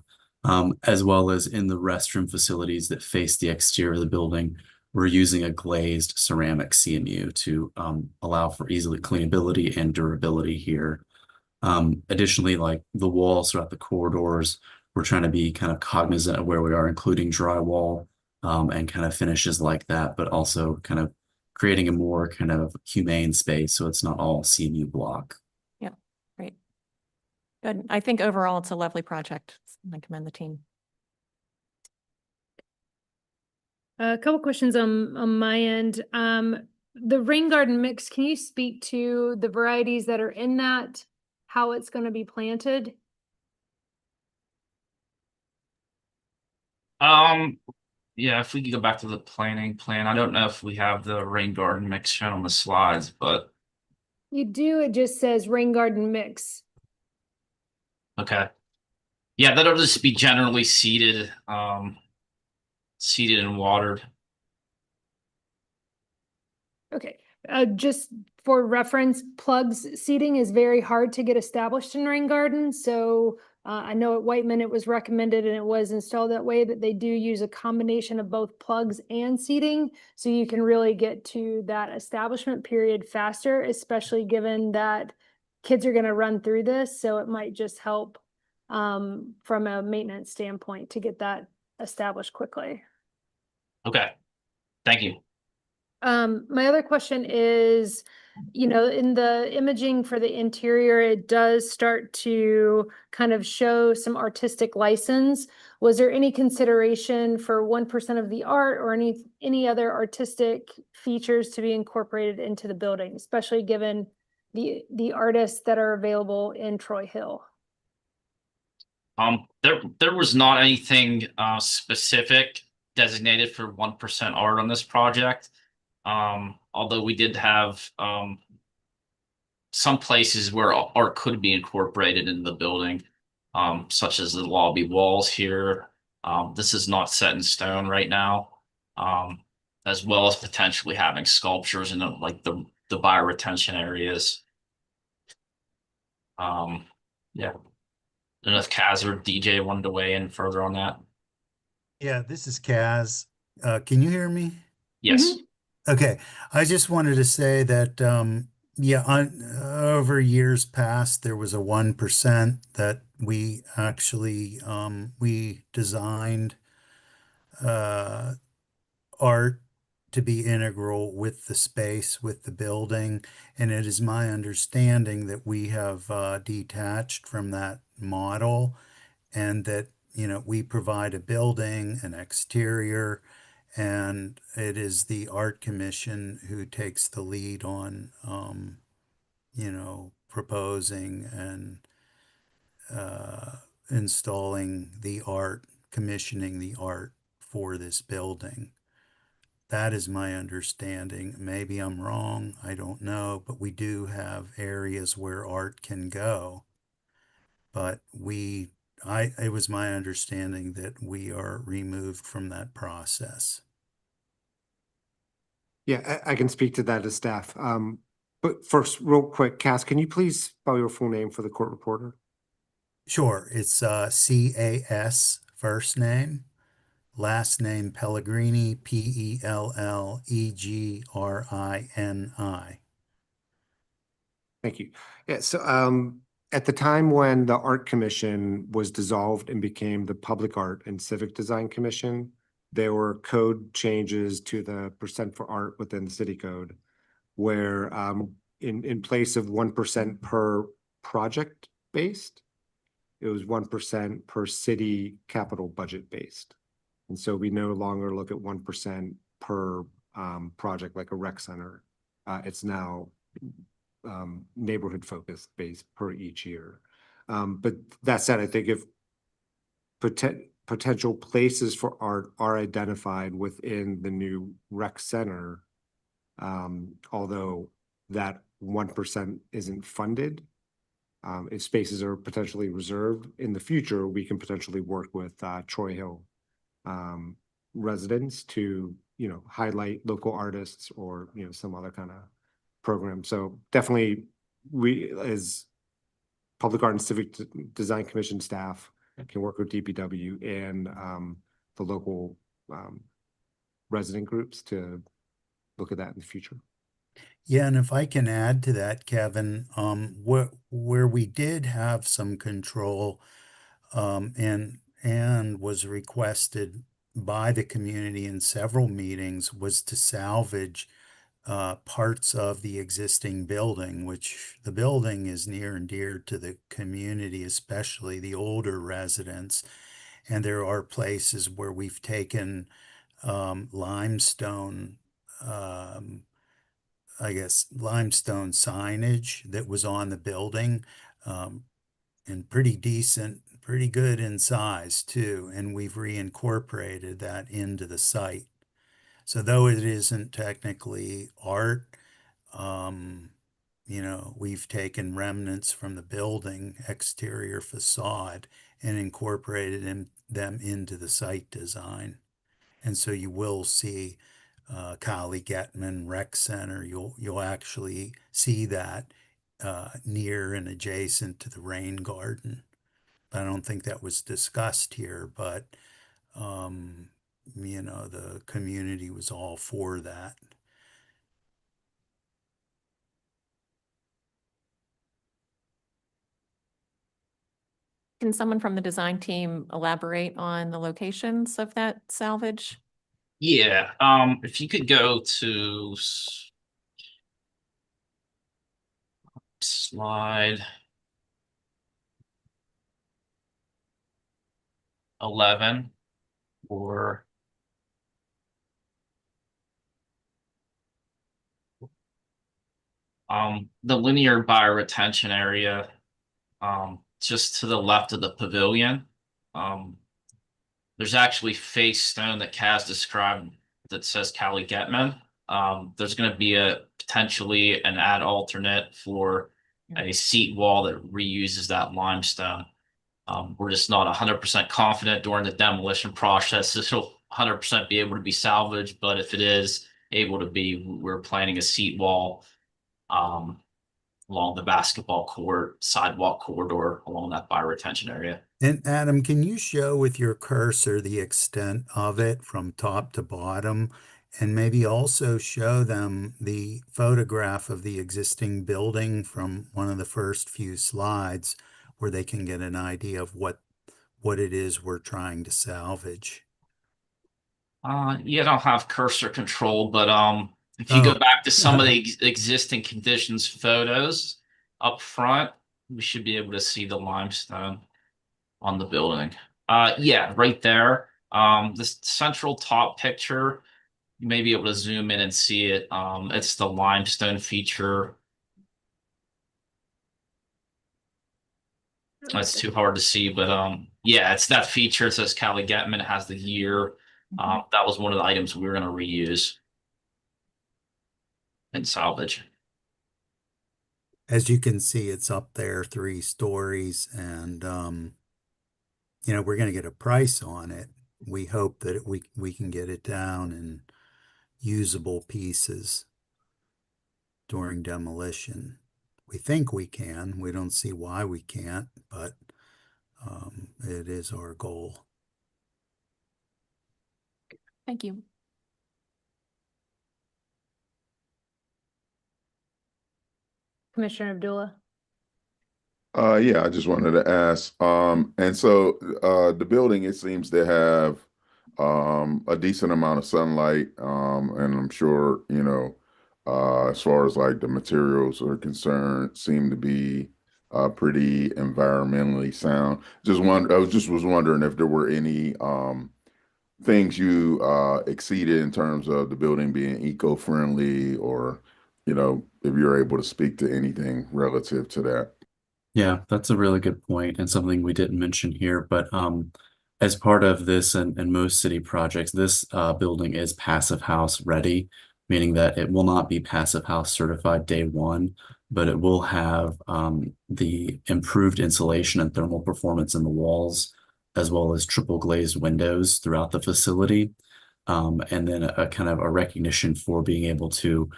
As well as in the restroom facilities that face the exterior of the building, we're using a glazed ceramic CMU to allow for easily cleanability and durability here. Additionally, like the walls throughout the corridors, we're trying to be kind of cognizant of where we are, including drywall and kind of finishes like that, but also kind of creating a more kind of humane space so it's not all CMU block.
Yeah, great. Good. I think overall it's a lovely project. I commend the team.
A couple questions on my end. The rain garden mix, can you speak to the varieties that are in that, how it's going to be planted?
Yeah, if we could go back to the planning plan, I don't know if we have the rain garden mix shown on the slides, but
You do, it just says rain garden mix.
okay. Yeah, that'll just be generally seeded, seeded and watered.
Okay, just for reference, plugs seating is very hard to get established in rain garden. So I know at Whiteman it was recommended and it was installed that way, but they do use a combination of both plugs and seating. So you can really get to that establishment period faster, especially given that kids are going to run through this. So it might just help from a maintenance standpoint to get that established quickly.
Okay, thank you.
My other question is, you know, in the imaging for the interior, it does start to kind of show some artistic license. Was there any consideration for 1% of the art or any other artistic features to be incorporated into the building, especially given the artists that are available in Troy Hill?
There was not anything specific designated for 1% art on this project. Although we did have some places where art could be incorporated into the building, such as the lobby walls here. This is not set in stone right now, as well as potentially having sculptures in like the bioretention areas. Yeah. I don't know if Kaz or DJ wanted to weigh in further on that.
Yeah, this is Kaz. Can you hear me?
Yes.
Okay, I just wanted to say that yeah, over years past, there was a 1% that we actually we designed art to be integral with the space, with the building, and it is my understanding that we have detached from that model, and that, you know, we provide a building, an exterior, and it is the art commission who takes the lead on, you know, proposing and installing the art, commissioning the art for this building. That is my understanding. Maybe I'm wrong, I don't know, but we do have areas where art can go. But it was my understanding that we are removed from that process.
Yeah, I can speak to that as staff. But first, real quick, Cass, can you please spell your full name for the court reporter?
Sure, it's C-A-S, first name, last name Pellegrini, Pellegrini.
Thank you. Yeah, so at the time when the Art Commission was dissolved and became the Public Art and Civic Design Commission, there were code changes to the percent for art within the city code, where in place of 1% per project based, it was 1% per city capital budget based. And so we no longer look at 1% per project like a rec center. It's now neighborhood focused base per each year. But that said, I think if potential places for art are identified within the new rec center, although that 1% isn't funded, if spaces are potentially reserved in the future, we can potentially work with Troy Hill residents to, highlight local artists or, some other kind of program. So definitely we, as Public Art and Civic Design Commission staff, can work with DPW and the local resident groups to look at that in the future.
Yeah, and if I can add to that, Kevin, where we did have some control, and was requested by the community in several meetings, was to salvage parts of the existing building, which the building is near and dear to the community, especially the older residents. And there are places where we've taken limestone, limestone signage that was on the building, and pretty decent, pretty good in size too. And we've reincorporated that into the site. So though it isn't technically art, we've taken remnants from the building exterior facade and incorporated them into the site design. And so you will see Kali Getman Rec Center. You'll actually see that near and adjacent to the rain garden. I don't think that was discussed here, but the community was all for that.
Can someone from the design team elaborate on the locations of that salvage?
Yeah, if you could go to slide 11 or the linear bioretention area, just to the left of the pavilion. There's actually face stone that Kaz described that says Kali Getman. There's going to be potentially an ad alternate for a seat wall that reuses that limestone. We're just not 100% confident during the demolition process it'll 100% be able to be salvaged, but if it is able to be, we're planning a seat wall along the basketball court, sidewalk corridor along that bioretention area.
And Adam, can you show with your cursor the extent of it from top to bottom? And maybe also show them the photograph of the existing building from one of the first few slides where they can get an idea of what it is we're trying to salvage.
Yeah, I don't have cursor control, but if you go back to some of the existing conditions photos up front, we should be able to see the limestone on the building. Yeah, right there. This central top picture, you may be able to zoom in and see it. It's the limestone feature. It's too hard to see, but yeah, it's that feature. It says Kali Getman. It has the year. That was one of the items we were going to reuse and salvage.
As you can see, it's up there 3 stories, and we're going to get a price on it. We hope that we can get it down in usable pieces during demolition. We think we can. We don't see why we can't, but it is our goal.
Thank you.
Commissioner Abdullah.
Yeah, I just wanted to ask, and so the building, it seems to have a decent amount of sunlight, and I'm sure, as far as like the materials are concerned, seem to be pretty environmentally sound. I was wondering if there were any things you exceeded in terms of the building being eco-friendly or if you're able to speak to anything relative to that.
Yeah, that's a really good point and something we didn't mention here. But as part of this and most city projects, this building is passive house ready, meaning that it will not be passive house certified day one, but it will have the improved insulation and thermal performance in the walls, as well as triple glazed windows throughout the facility. And then a kind of a recognition for being able to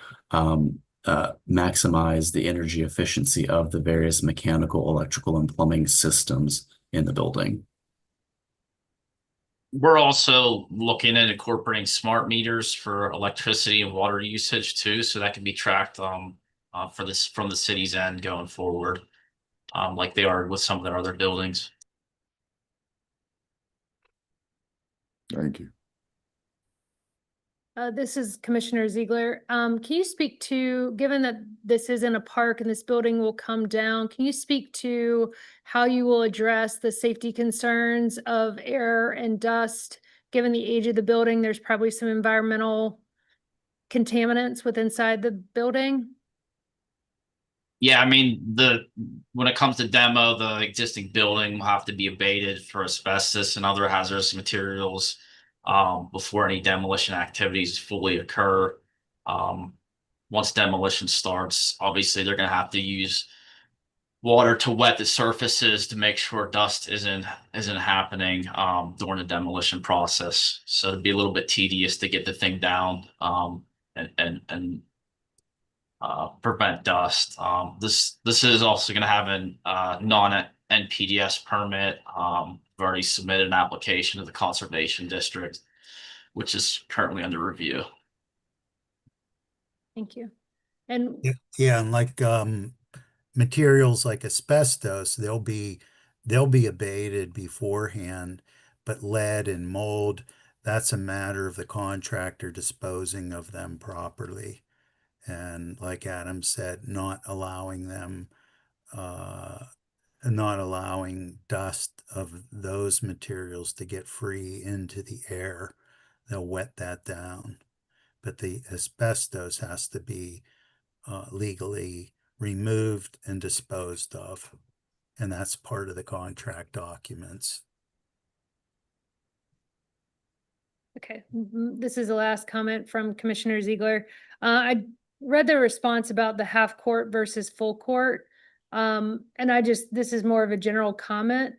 maximize the energy efficiency of the various mechanical, electrical, and plumbing systems in the building.
We're also looking at incorporating smart meters for electricity and water usage too, so that can be tracked for this from the city's end going forward, like they are with some of their other buildings.
Thank you.
This is Commissioner Ziegler. Can you speak to, given that this is in a park and this building will come down, can you speak to how you will address the safety concerns of air and dust? Given the age of the building, there's probably some environmental contaminants with inside the building.
Yeah, I mean, when it comes to demo, the existing building will have to be abated for asbestos and other hazardous materials before any demolition activities fully occur. Once demolition starts, obviously they're going to have to use water to wet the surfaces to make sure dust isn't happening during the demolition process. So it'd be a little bit tedious to get the thing down and prevent dust. This is also going to have a non-NPDS permit. We've already submitted an application to the Conservation District, which is currently under review.
Thank you. And
Yeah, and like materials like asbestos, they'll be abated beforehand, but lead and mold, that's a matter of the contractor disposing of them properly. And like Adam said, not allowing dust of those materials to get free into the air. They'll wet that down. But the asbestos has to be legally removed and disposed of. And that's part of the contract documents.
okay, this is the last comment from Commissioner Ziegler. I read the response about the half court versus full court. And this is more of a general comment.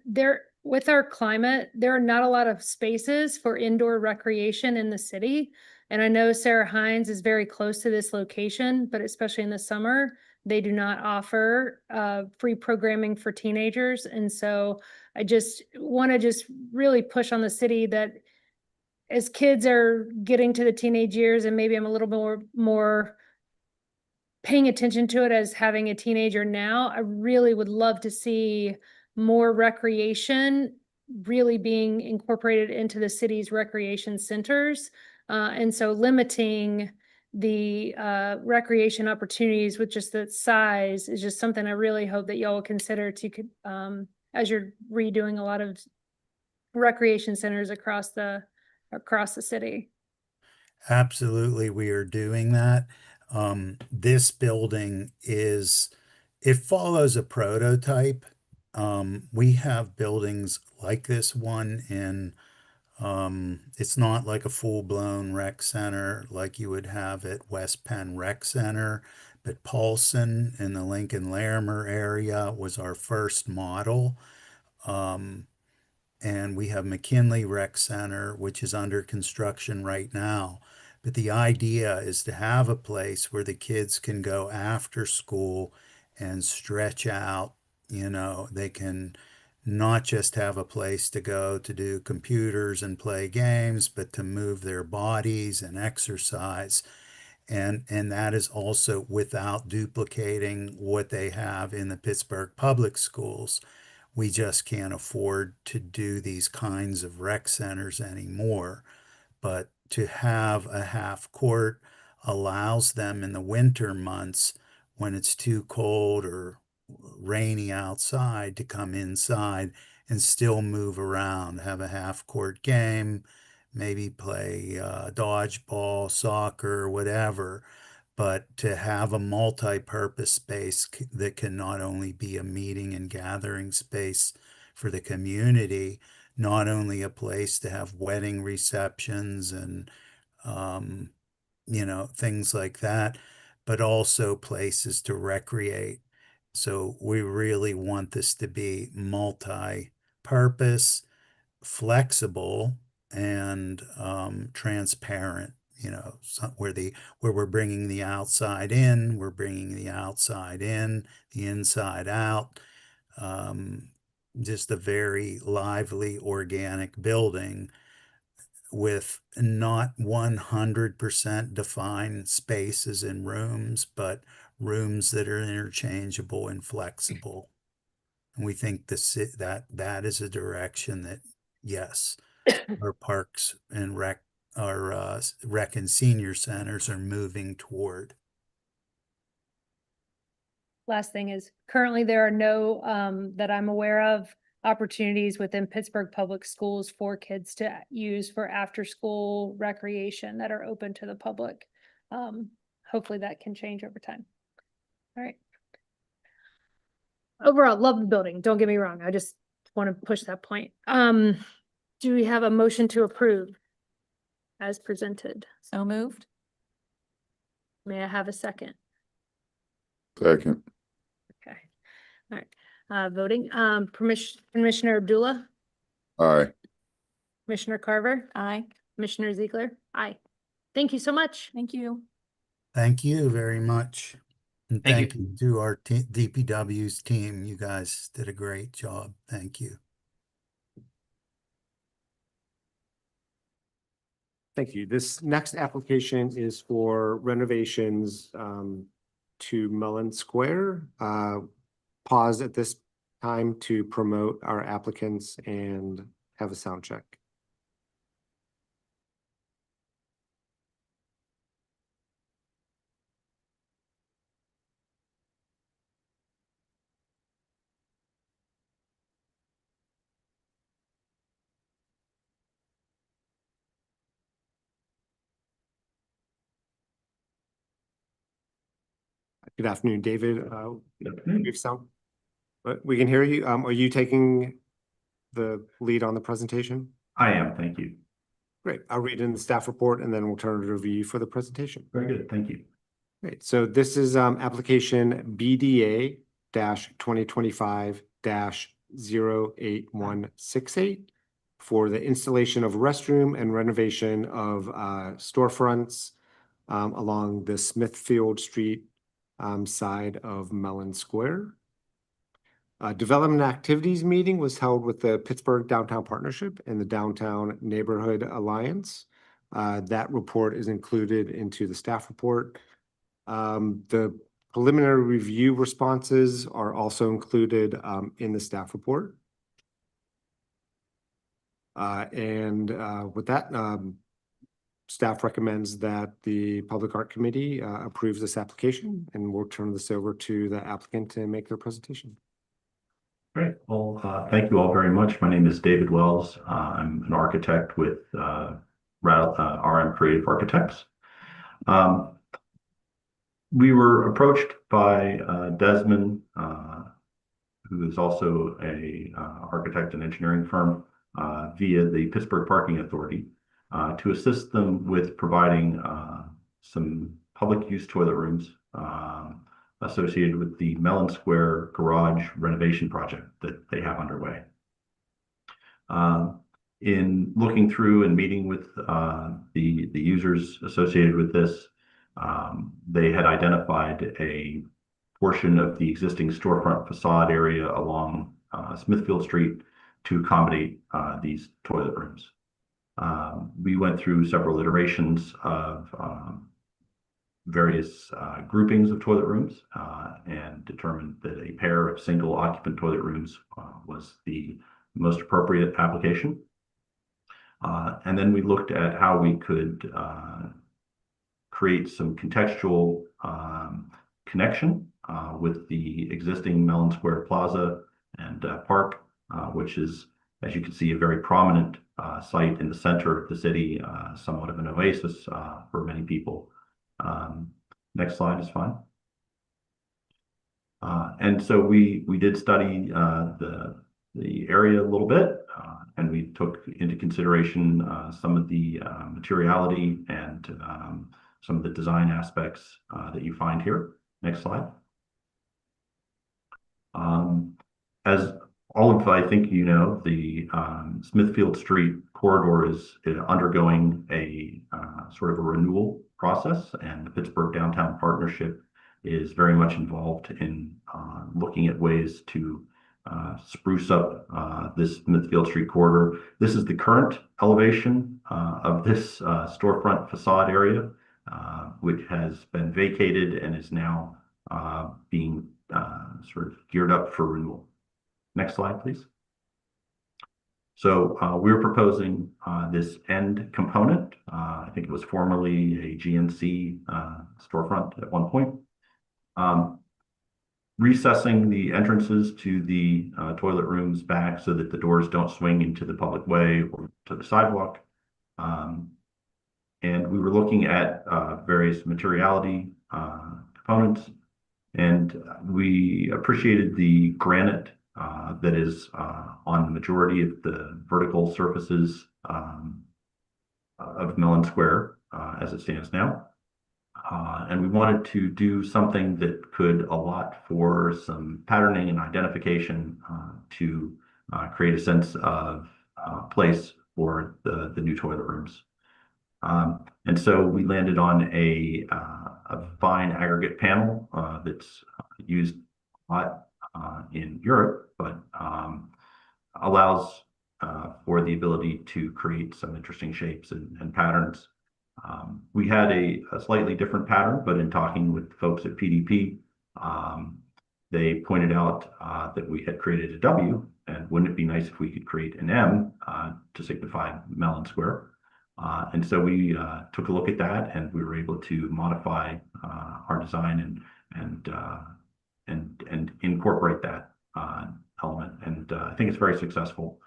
With our climate, there are not a lot of spaces for indoor recreation in the city. And I know Sarah Hines is very close to this location, but especially in the summer, they do not offer free programming for teenagers. And so I just want to really push on the city that as kids are getting to the teenage years, and maybe I'm a little more paying attention to it as having a teenager now, I really would love to see more recreation really being incorporated into the city's recreation centers. And so limiting the recreation opportunities with just the size is just something I really hope that y'all will consider as you're redoing a lot of recreation centers across the city.
Absolutely, we are doing that. This building it follows a prototype. We have buildings like this one it's not like a full-blown rec center like you would have at West Penn Rec Center, but Paulson in the Lincoln-Larimer area was our first model. And we have McKinley Rec Center, which is under construction right now. But the idea is to have a place where the kids can go after school and stretch out. They can not just have a place to go to do computers and play games, but to move their bodies and exercise. And that is also without duplicating what they have in the Pittsburgh public schools. We just can't afford to do these kinds of rec centers anymore. But to have a half court allows them in the winter months when it's too cold or rainy outside to come inside and still move around, have a half court game, maybe play dodgeball, soccer, whatever. but to have a multi-purpose space that can not only be a meeting and gathering space for the community, not only a place to have wedding receptions and, things like that, but also places to recreate. So we really want this to be multi-purpose, flexible, and transparent. Where we're bringing the outside in, we're bringing the outside in, the inside out. Just a very lively, organic building with not 100% defined spaces and rooms, but rooms that are interchangeable and flexible. And we think that is a direction that, yes, our parks and rec and senior centers are moving toward.
Last thing is currently there are no, that I'm aware of, opportunities within Pittsburgh Public Schools for kids to use for after-school recreation that are open to the public. Hopefully that can change over time. All right. Overall, love the building. Don't get me wrong. I just want to push that point. Do we have a motion to approve as presented?
So moved.
May I have a second?
Second.
Okay. All right. Voting, Commissioner Abdullah,
Aye.
Commissioner Carver,
Aye.
Commissioner Ziegler. Aye. Thank you so much.
Thank you.
Thank you very much. And
Thank
thank you to our DPW's team. You guys did a great job. Thank you.
Thank you. This next application is for renovations to Mellon Square. Pause at this time to promote our applicants and have a sound check. Good afternoon, David. Brief sound. We can hear you. Are you taking the lead on the presentation?
I am, thank you.
Great. I'll read in the staff report and then we'll turn it over to you for the presentation.
Very good, thank you.
Great. So this is application BDA 2025-08168 for the installation of restroom and renovation of storefronts along the Smithfield Street side of Mellon Square. Development activities meeting was held with the Pittsburgh Downtown Partnership and the Downtown Neighborhood Alliance. That report is included into the staff report. The preliminary review responses are also included in the staff report. With that, staff recommends that the Public Art Committee approves this application, and we'll turn this over to the applicant to make their presentation.
Great, well, thank you all very much. My name is David Wells. I'm an architect with RM Creative Architects. We were approached by Desmond, who is also a architect and engineering firm, via the Pittsburgh Parking Authority, to assist them with providing some public use toilet rooms associated with the Mellon Square garage renovation project that they have underway. In looking through and meeting with the users associated with this, they had identified a portion of the existing storefront facade area along Smithfield Street to accommodate these toilet rooms. We went through several iterations of various groupings of toilet rooms and determined that a pair of single occupant toilet rooms was the most appropriate application. And then we looked at how we could create some contextual connection with the existing Mellon Square Plaza and Park, which is, as you can see, a very prominent site in the center of the city, somewhat of an oasis for many people. Next slide is fine. And so we did study the area a little bit, and we took into consideration some of the materiality and some of the design aspects that you find here. Next slide. As all of, I think you know, the Smithfield Street corridor is undergoing a sort of a renewal process, and the Pittsburgh Downtown Partnership is very much involved in looking at ways to spruce up this Smithfield Street corridor. This is the current elevation of this storefront facade area, which has been vacated and is now being sort of geared up for renewal. Next slide, please. So we're proposing this end component. I think it was formerly a GNC storefront at one point. Recessing the entrances to the toilet rooms back so that the doors don't swing into the public way or to the sidewalk. And we were looking at various materiality components, and we appreciated the granite that is on the majority of the vertical surfaces of Mellon Square as it stands now. And we wanted to do something that could allot for some patterning and identification to create a sense of place for the new toilet rooms. And so we landed on a fine aggregate panel that's used a lot in Europe, but allows for the ability to create some interesting shapes and patterns. We had a slightly different pattern, but in talking with folks at PDP, they pointed out that we had created a W, and wouldn't it be nice if we could create an M to signify Mellon Square? And so we took a look at that, and we were able to modify our design and incorporate that element. And I think it's very successful.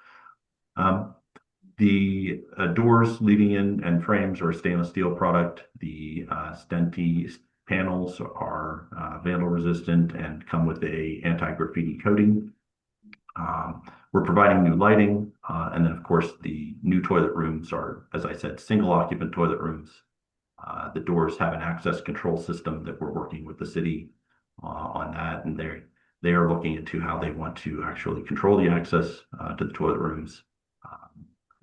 The doors leading in and frames are a stainless steel product. The Stenti panels are vandal resistant and come with a anti-graffiti coating. We're providing new lighting, and then of course the new toilet rooms are, as I said, single occupant toilet rooms. The doors have an access control system that we're working with the city on that, and they are looking into how they want to actually control the access to the toilet rooms.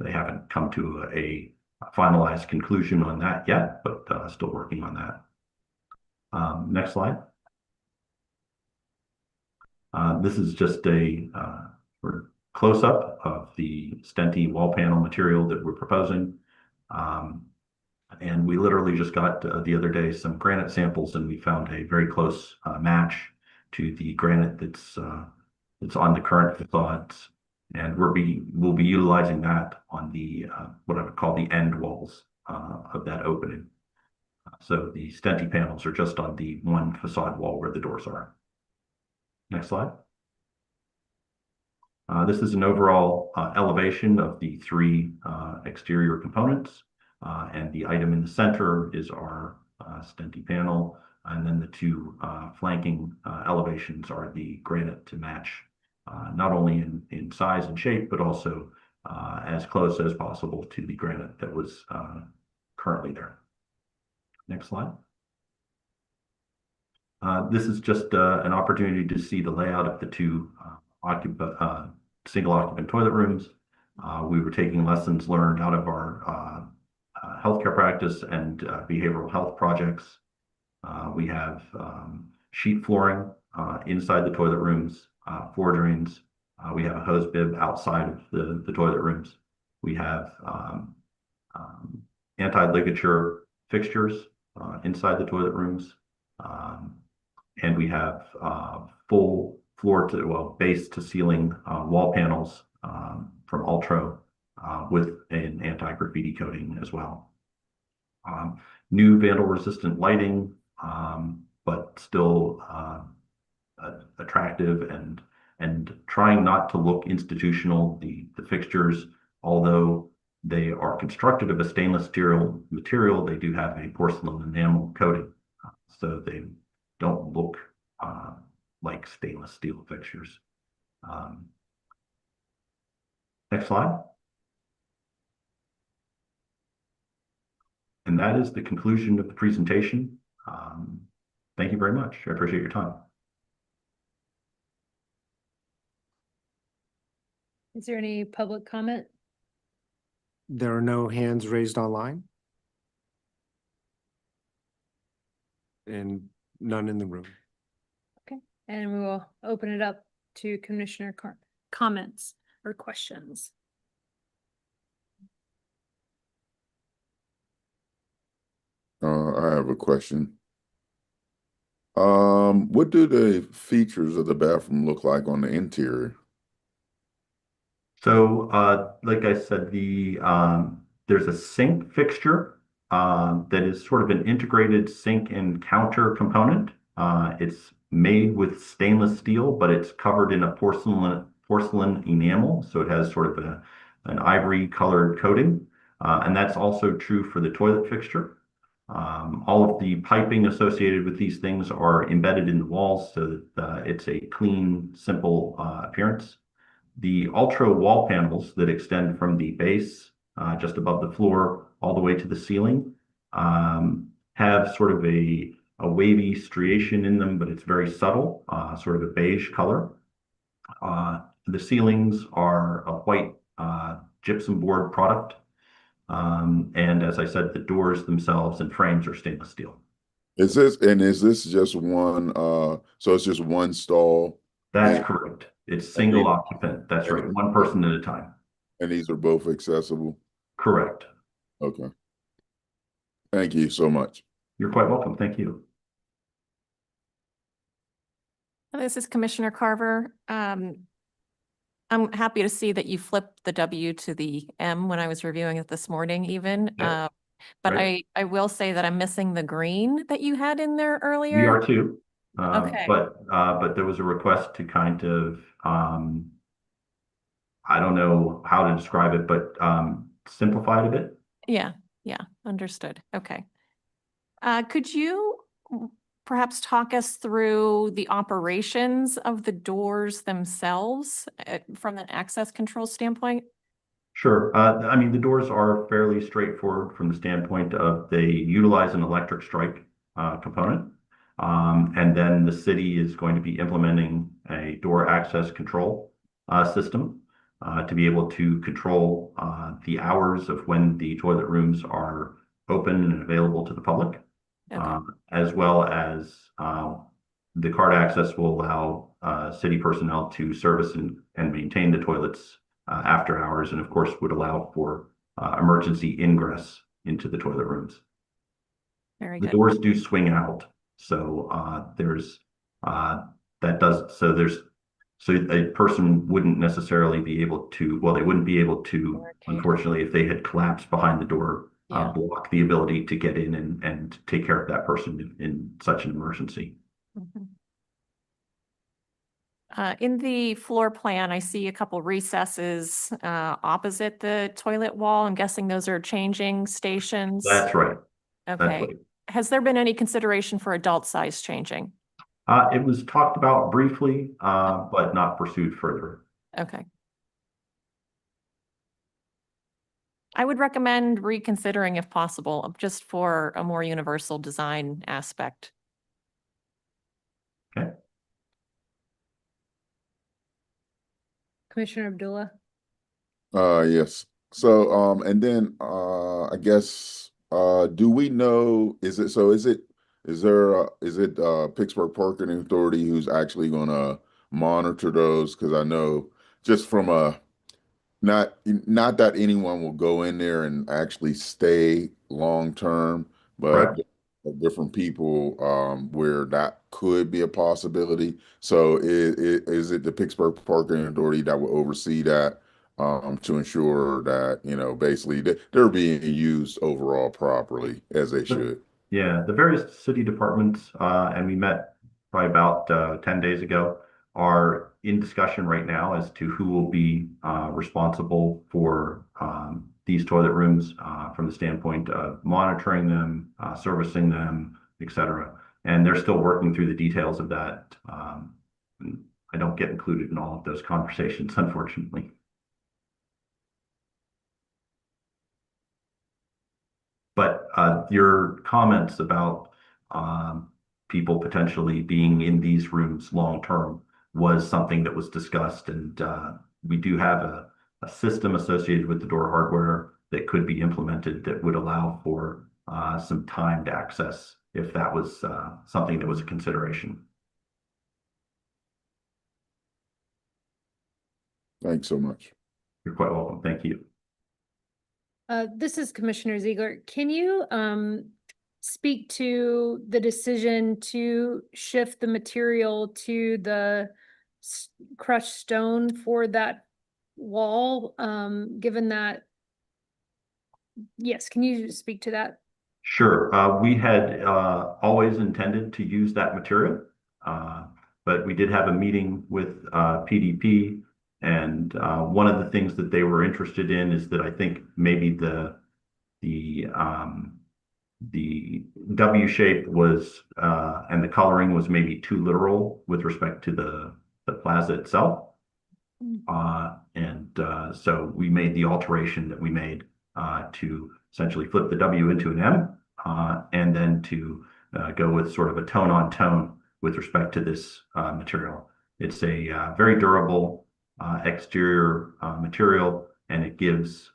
They haven't come to a finalized conclusion on that yet, but still working on that. Next slide. This is just a close-up of the Stenti wall panel material that we're proposing. And we literally just got the other day some granite samples, and we found a very close match to the granite that's on the current facades. And we'll be utilizing that on the what I would call the end walls of that opening. So the Stenti panels are just on the one facade wall where the doors are. Next slide. This is an overall elevation of the three exterior components. And the item in the center is our Stenti panel. And then the two flanking elevations are the granite to match not only in size and shape, but also as close as possible to the granite that was currently there. Next slide. This is just an opportunity to see the layout of the two single occupant toilet rooms. We were taking lessons learned out of our healthcare practice and behavioral health projects. We have sheet flooring inside the toilet rooms, floor drains. We have a hose bib outside of the toilet rooms. We have anti-ligature fixtures inside the toilet rooms. And we have full base to ceiling wall panels from Ultro with an anti-graffiti coating as well. New vandal resistant lighting, but still attractive and trying not to look institutional. The fixtures, although they are constructed of a stainless steel material, they do have a porcelain enamel coating. so they don't look like stainless steel fixtures. Next slide. And that is the conclusion of the presentation. Thank you very much. I appreciate your time.
Is there any public comment?
There are no hands raised online. And none in the room.
And we will open it up to Commissioner comments or questions.
I have a question. What do the features of the bathroom look like on the interior?
So, like I said, there's a sink fixture that is sort of an integrated sink and counter component. It's made with stainless steel, but it's covered in a porcelain enamel, so it has sort of an ivory colored coating, and that's also true for the toilet fixture. All of the piping associated with these things are embedded in the walls, so that it's a clean, simple appearance. The Ultra wall panels that extend from the base just above the floor all the way to the ceiling have sort of a wavy striation in them, but it's very subtle, sort of a beige color. The ceilings are a white gypsum board product. And as I said, the doors themselves and frames are stainless steel.
Is this just one, so it's just one stall?
That's
And-
correct. It's single occupant. That's right. One person at a time.
And these are both accessible?
Correct.
Okay. Thank you so much.
You're quite welcome. Thank you.
This is Commissioner Carver. I'm happy to see that you flipped the W to the M when I was reviewing it this morning even.
Yeah.
But
Right.
I will say that I'm missing the green that you had in there
We
earlier.
are too.
Okay.
But there was a request to kind of, I don't know how to describe it, but simplify it a bit.
Yeah, understood. Okay. Could you perhaps talk us through the operations of the doors themselves from an access control standpoint?
Sure. I mean, the doors are fairly straightforward from the standpoint of they utilize an electric strike component. And then the city is going to be implementing a door access control system to be able to control the hours of when the toilet rooms are open and available to the public.
Okay.
As well as the card access will allow city personnel to service and maintain the toilets after hours, and of course would allow for emergency ingress into the toilet rooms.
Very
The
good.
doors do swing out, so there's so a person wouldn't necessarily be able to, well, they wouldn't be able to,
Barricade.
unfortunately, if they had collapsed behind the door,
Yeah.
block the ability to get in and take care of that person in such an emergency.
Mhm. In the floor plan, I see a couple recesses opposite the toilet wall. I'm guessing those are changing stations.
That's right. That's
Okay.
right.
Has there been any consideration for adult size changing?
It was talked about briefly, but not pursued further.
Okay. I would recommend reconsidering if possible, just for a more universal design aspect.
Okay.
Commissioner Abdullah?
Yes. So, and then, I guess, do we know, is it Pittsburgh Parking Authority who's actually gonna monitor those? Cause I know just from not that anyone will go in there and actually stay long term, but
Correct.
different people where that could be a possibility. So is it the Pittsburgh Parking Authority that will oversee that to ensure that, basically they're being used overall properly as they should?
Yeah, the various city departments, and we met probably about 10 days ago, are in discussion right now as to who will be responsible for these toilet rooms from the standpoint of monitoring them, servicing them, etc. and they're still working through the details of that. And I don't get included in all of those conversations, unfortunately. But your comments about people potentially being in these rooms long term was something that was discussed, and we do have a system associated with the door hardware that could be implemented that would allow for some timed access if that was something that was a consideration.
Thanks so much.
You're quite welcome. Thank you.
This is Commissioner Ziegler. Can you speak to the decision to shift the material to the crushed stone for that wall, given that? Yes, can you speak to that?
Sure. We had always intended to use that material, but we did have a meeting with PDP, and one of the things that they were interested in is that I think maybe the W shape was and the coloring was maybe too literal with respect to the plaza itself. So we made the alteration that we made to essentially flip the W into an M, and then to go with sort of a tone on tone with respect to this material. It's a very durable exterior material, and it gives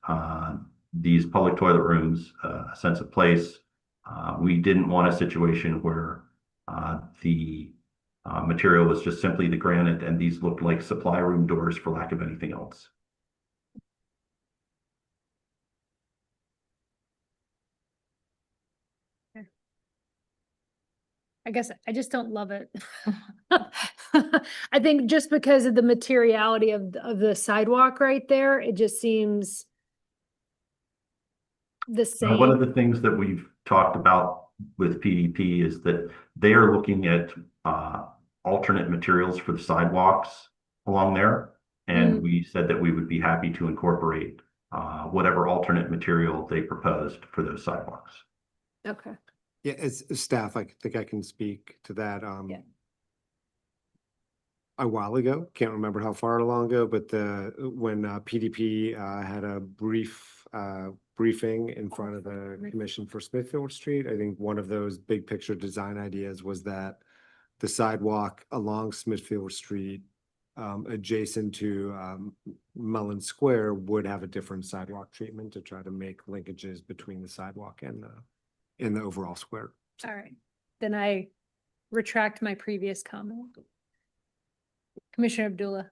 these public toilet rooms a sense of place. We didn't want a situation where the material was just simply the granite and these looked like supply room doors for lack of anything else.
I guess I just don't love it. I think just because of the materiality of the sidewalk right there, it just seems the same.
One of the things that we've talked about with PDP is that they are looking at alternate materials for the sidewalks along there. And we said that we would be happy to incorporate whatever alternate material they proposed for those sidewalks.
Okay.
Yeah, as staff, I think I can speak to that.
Yeah.
A while ago, can't remember how far long ago, but when PDP had a briefing in front of the commission for Smithfield Street, I think one of those big picture design ideas was that the sidewalk along Smithfield Street, adjacent to Mullen Square, would have a different sidewalk treatment to try to make linkages between the sidewalk and the overall square.
All right. Then I retract my previous comment. Commissioner Abdullah.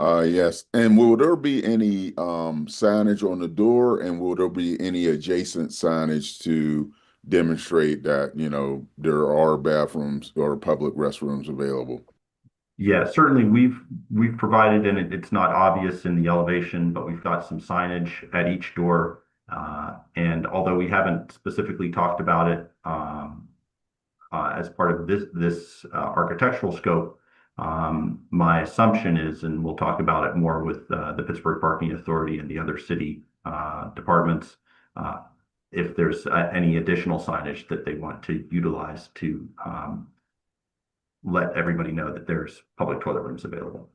Yes. And will there be any signage on the door, and will there be any adjacent signage to demonstrate that, you know, there are bathrooms or public restrooms available?
Yeah, certainly we've provided, and it's not obvious in the elevation, but we've got some signage at each door. And although we haven't specifically talked about it as part of this architectural scope, my assumption is, and we'll talk about it more with the Pittsburgh Parking Authority and the other city departments, if there's any additional signage that they want to utilize to let everybody know that there's public toilet rooms available.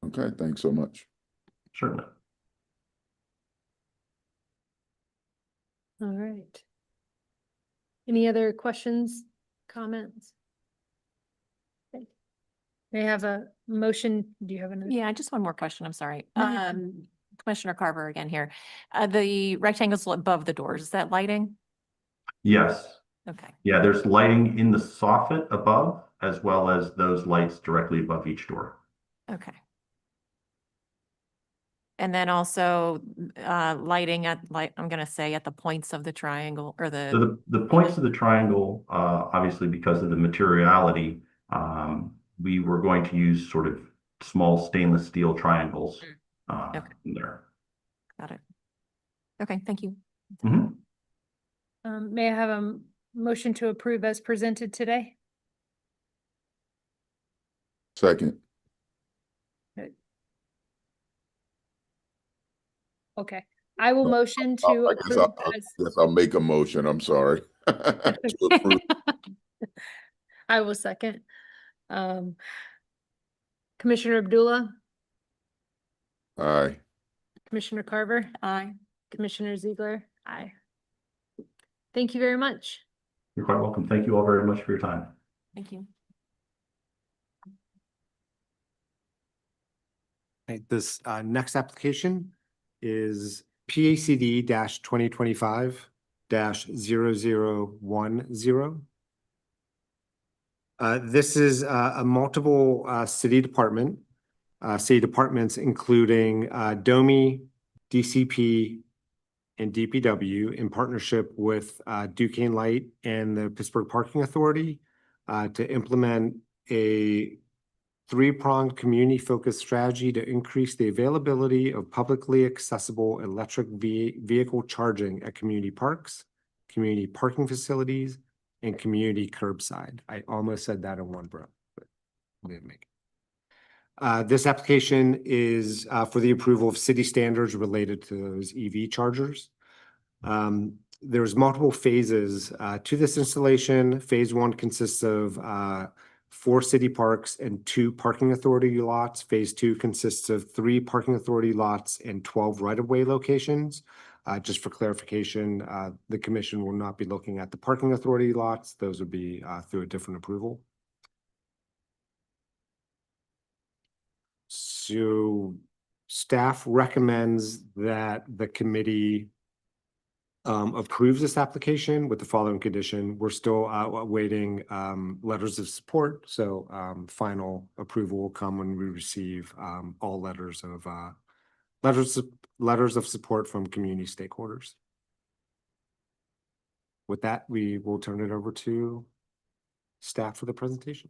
Okay, thanks so much.
Certainly.
All right. Any other questions, comments? Okay. May I have a motion? Do you have another?
Yeah, just one more question. I'm sorry.
Mhm.
Commissioner Carver again here. The rectangles above the doors, is that lighting?
Yes.
Okay.
Yeah, there's lighting in the soffit above, as well as those lights directly above each door.
Okay. And then also lighting at, like, I'm gonna say at the points of the triangle or
So the points of the triangle, obviously because of the materiality, we were going to use sort of small stainless steel triangles in there.
Got it. Okay, thank you.
Mhm.
May I have a motion to approve as presented today?
Second.
Okay, I will motion to
I guess
approve
I
as,
guess I'll make a motion. I'm sorry. To approve.
I will second. Commissioner Abdullah,
Aye.
Commissioner Carver,
Aye.
Commissioner Ziegler, aye. Thank you very much.
You're quite welcome. Thank you all very much for your time.
Thank you.
Okay, this next application is PACD 2025 0010. This is a multiple city departments including DOMI, DCP, and DPW in partnership with Duquesne Light and the Pittsburgh Parking Authority to implement a three-pronged community-focused strategy to increase the availability of publicly accessible electric vehicle charging at community parks, community parking facilities, and community curbside. I almost said that in one breath, but I didn't make it. This application is for the approval of city standards related to those EV chargers. There's multiple phases to this installation. Phase 1 consists of 4 city parks and 2 parking authority lots. Phase 2 consists of 3 parking authority lots and 12 right-of-way locations. Just for clarification, the commission will not be looking at the parking authority lots. Those would be through a different approval. So staff recommends that the committee approves this application with the following condition. We're still awaiting letters of support. So final approval will come when we receive all letters of support from community stakeholders. With that, we will turn it over to staff for the presentation.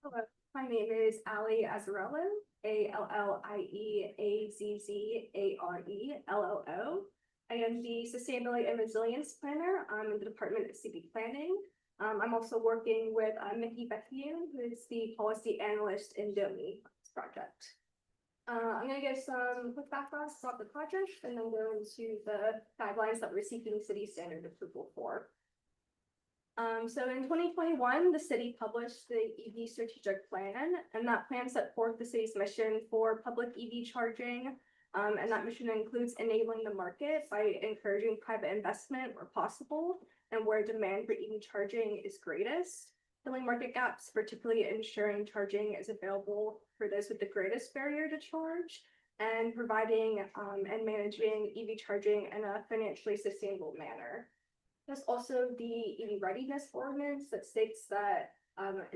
Hello, my name is Ali Azzarello, ALLIEAZZARELLO. I am the Sustainability and Resilience Planner in the Department of Civic Planning. I'm also working with Mickey Beckian, who is the Policy Analyst in DOMI project. I'm going to give some quick background about the project and then go into the guidelines that we're seeking city standard approval for. So in 2021, the city published the EV strategic plan, and that plan set forth the city's mission for public EV charging. And that mission includes enabling the market by encouraging private investment where possible and where demand for EV charging is greatest, filling market gaps, particularly ensuring charging is available for those with the greatest barrier to charge, and providing and managing EV charging in a financially sustainable manner. There's also the EV readiness ordinance that states that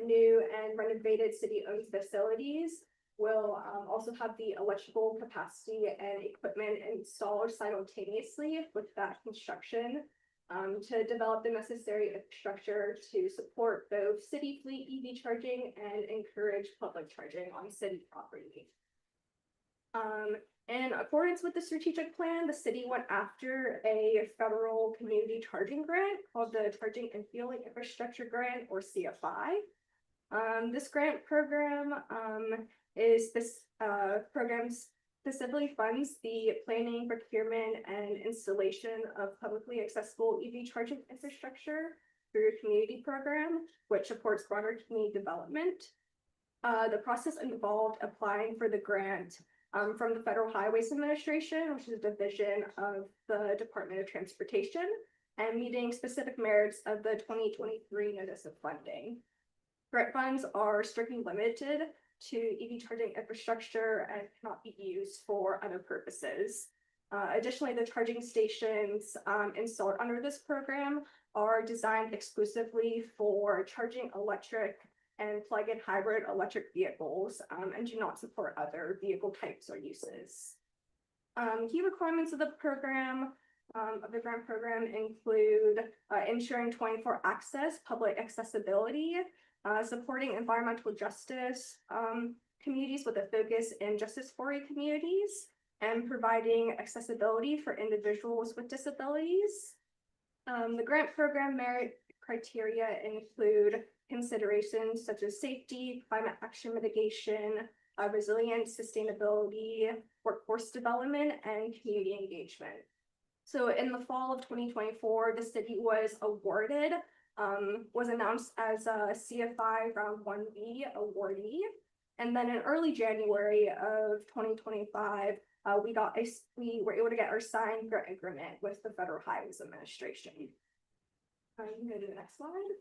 new and renovated city-owned facilities will also have the electrical capacity and equipment installed simultaneously with that construction to develop the necessary infrastructure to support both city fleet EV charging and encourage public charging on city property. In accordance with the strategic plan, the city went after a federal community charging grant called the Charging and Fueling Infrastructure Grant, or CFI. This grant program program specifically funds the planning, procurement, and installation of publicly accessible EV charging infrastructure through a community program, which supports broader community development. The process involved applying for the grant from the Federal Highways Administration, which is a division of the Department of Transportation, and meeting specific merits of the 2023 Notice of Funding. Grant funds are strictly limited to EV charging infrastructure and cannot be used for other purposes. Additionally, the charging stations installed under this program are designed exclusively for charging electric and plug-in hybrid electric vehicles and do not support other vehicle types or uses. Key requirements of the program, grant program, include ensuring 24 access, public accessibility, supporting environmental justice communities with a focus in justice-oriented communities, and providing accessibility for individuals with disabilities. The grant program merit criteria include considerations such as safety, climate action mitigation, resilience, sustainability, workforce development, and community engagement. So in the fall of 2024, the city was awarded, was announced as a CFI Round 1B awardee. And then in early January of 2025, we were able to get our signed grant agreement with the Federal Highways Administration. You can go to the next slide.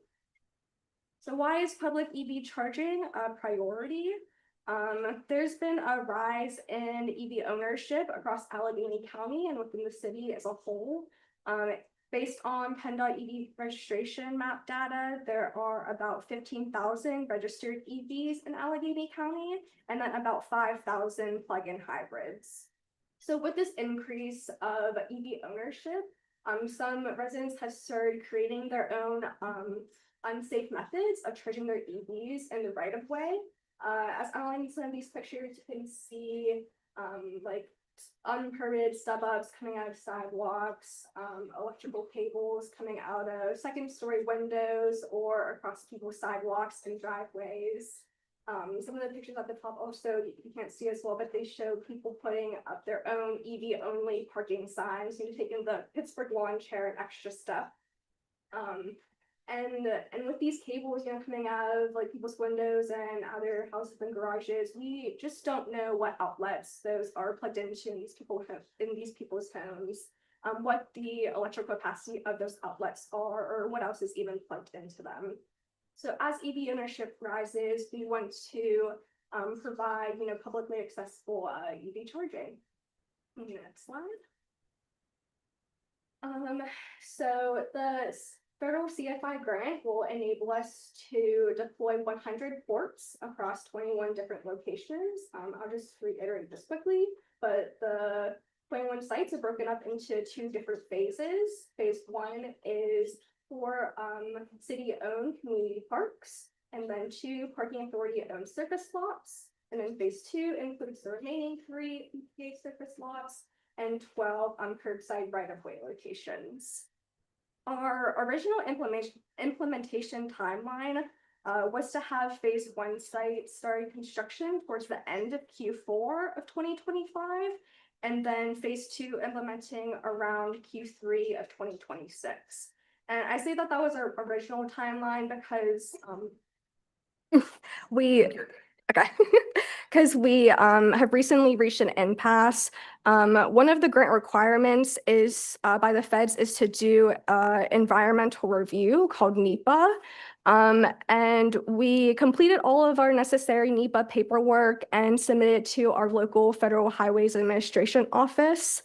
So why is public EV charging a priority? There's been a rise in EV ownership across Allegheny County and within the city as a whole. Based on PennDOT EV registration map data, there are about 15,000 registered EVs in Allegheny County, and then about 5,000 plug-in hybrids. So with this increase of EV ownership, some residents have started creating their own unsafe methods of charging their EVs in the right of way. As outlined in some of these pictures, you can see like unpermitted stub-ups coming out of sidewalks, electrical cables coming out of second-story windows or across people's sidewalks and driveways. Some of the pictures at the top also you can't see as well, but they show people putting up their own EV-only parking signs, taking the Pittsburgh lawn chair and extra stuff. And with these cables, coming out of like people's windows and other houses and garages, we just don't know what outlets those are plugged into in these people's homes, what the electrical capacity of those outlets are, or what else is even plugged into them. So as EV ownership rises, we want to provide, publicly accessible EV charging. Next slide. So the federal CFI grant will enable us to deploy 100 ports across 21 different locations. I'll just reiterate this quickly, but the 21 sites are broken up into 2 different phases. Phase 1 is for city-owned community parks, and then 2 parking authority-owned surface lots. And then phase 2 includes the remaining 3 PPA surface lots and 12 curbside right-of-way locations. Our original implementation timeline was to have phase 1 site starting construction towards the end of Q4 of 2025, and then phase 2 implementing around Q3 of 2026. And I say that was our original timeline because we have recently reached an impasse. One of the grant requirements is by the feds is to do environmental review called NEPA. And we completed all of our necessary NEPA paperwork and submitted it to our local Federal Highways Administration office.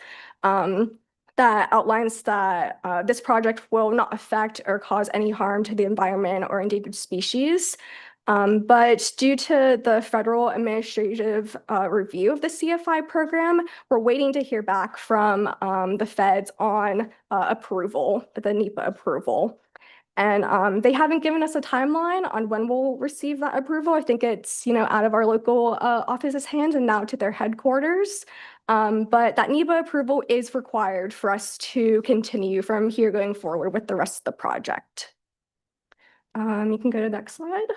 That outlines that this project will not affect or cause any harm to the environment or endangered species. But due to the federal administrative review of the CFI program, we're waiting to hear back from the feds on approval, the NEPA approval. And they haven't given us a timeline on when we'll receive that approval. I think it's, out of our local office's hands and now to their headquarters. But that NEPA approval is required for us to continue from here going forward with the rest of the project. You can go to the next slide.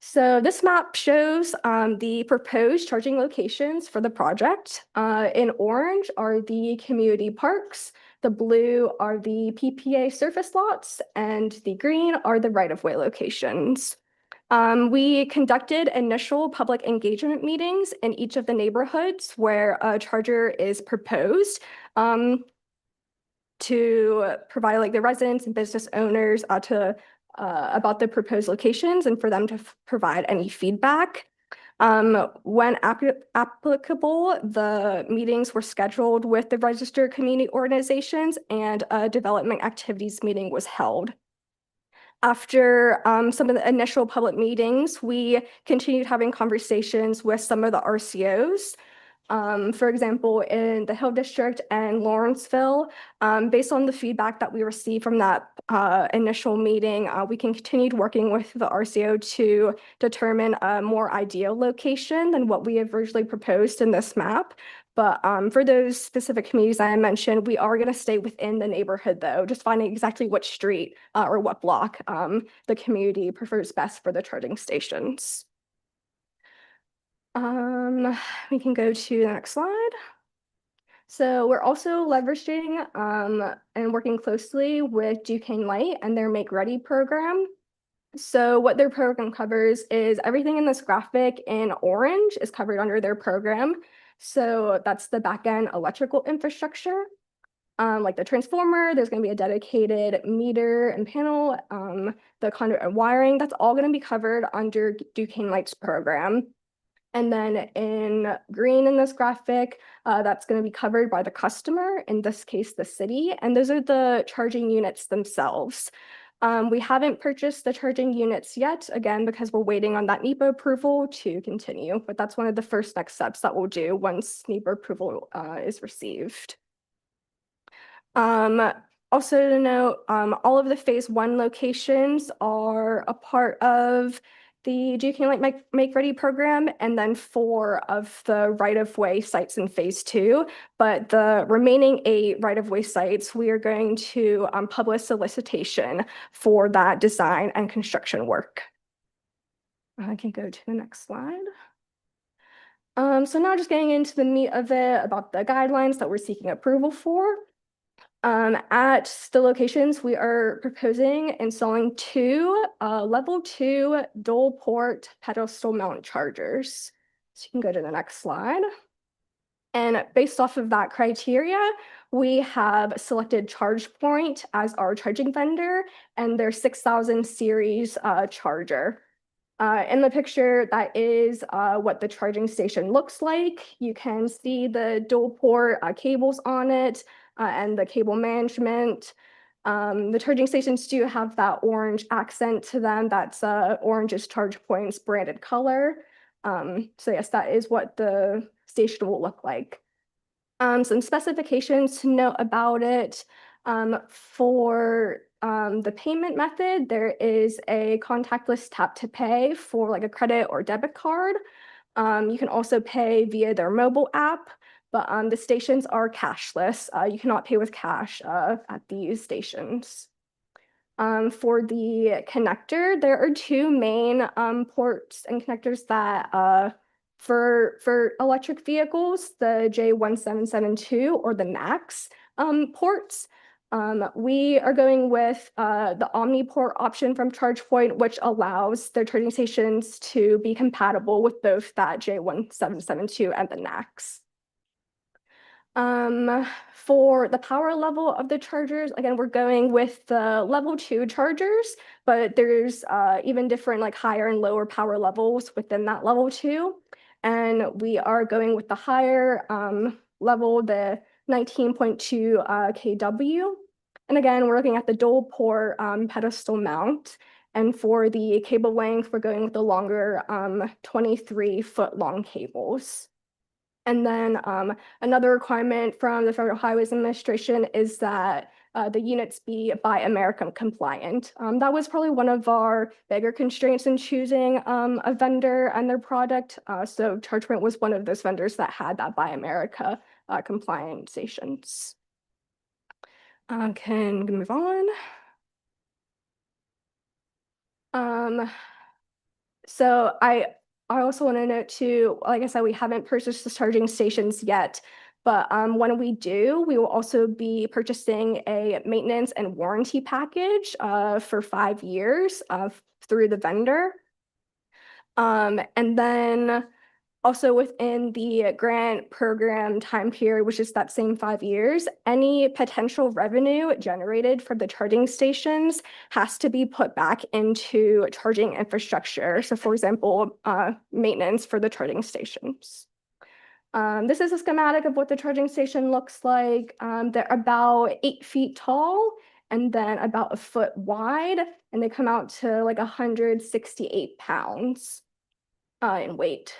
So this map shows the proposed charging locations for the project. In orange are the community parks, the blue are the PPA surface lots, and the green are the right-of-way locations. We conducted initial public engagement meetings in each of the neighborhoods where a charger is proposed to provide like the residents and business owners about the proposed locations and for them to provide any feedback. When applicable, the meetings were scheduled with the registered community organizations and a development activities meeting was held. After some of the initial public meetings, we continued having conversations with some of the RCOs. For example, in the Hill District and Lawrenceville, based on the feedback that we received from that initial meeting, we continued working with the RCO to determine a more ideal location than what we have originally proposed in this map. But for those specific communities I mentioned, we are going to stay within the neighborhood, though, just finding exactly what street or what block the community prefers best for the charging stations. We can go to the next slide. So we're also leveraging and working closely with Duquesne Light and their Make Ready program. So what their program covers is everything in this graphic in orange is covered under their program. So that's the back-end electrical infrastructure. Like the transformer, there's going to be a dedicated meter and panel, the conduit and wiring, that's all going to be covered under Duquesne Light's program. And then in green in this graphic, that's going to be covered by the customer, in this case, the city, and those are the charging units themselves. We haven't purchased the charging units yet, again, because we're waiting on that NEPA approval to continue, but that's one of the first next steps that we'll do once NEPA approval is received. Also to note, all of the phase 1 locations are a part of the Duquesne Light Make Ready program, and then 4 of the right-of-way sites in phase 2. But the remaining 8 right-of-way sites, we are going to publish solicitation for that design and construction work. I can go to the next slide. So now just getting into the meat of it about the guidelines that we're seeking approval for. At the locations, we are proposing installing 2 level 2 dual port pedestal mount chargers. So you can go to the next slide. And based off of that criteria, we have selected ChargePoint as our charging vendor and their 6000 series charger. In the picture, that is what the charging station looks like. You can see the dual port cables on it and the cable management. The charging stations do have that orange accent to them. That's orange is ChargePoint's branded color. So yes, that is what the station will look like. Some specifications to note about it. For the payment method, there is a contactless tap to pay for like a credit or debit card. You can also pay via their mobile app, but the stations are cashless. You cannot pay with cash at these stations. For the connector, there are 2 main ports and connectors that for electric vehicles, the J1772 or the NACS ports. We are going with the OmniPort option from ChargePoint, which allows their charging stations to be compatible with both that J1772 and the NACS. For the power level of the chargers, again, we're going with the level 2 chargers, but there's even different like higher and lower power levels within that level 2. And we are going with the higher level, the 19.2 kW. And again, we're looking at the dual port pedestal mount. And for the cable length, we're going with the longer 23-foot long cables. And then another requirement from the Federal Highways Administration is that the units be Buy America compliant. That was probably one of our bigger constraints in choosing a vendor and their product. So ChargePoint was one of those vendors that had that Buy America compliant stations. Can move on. So I also want to note too, like I said, we haven't purchased the charging stations yet, but when we do, we will also be purchasing a maintenance and warranty package for 5 years through the vendor. And then also within the grant program time period, which is that same 5 years, any potential revenue generated from the charging stations has to be put back into charging infrastructure. So for example, maintenance for the charging stations. This is a schematic of what the charging station looks like. They're about 8 feet tall and then about a foot wide, and they come out to like 168 pounds in weight.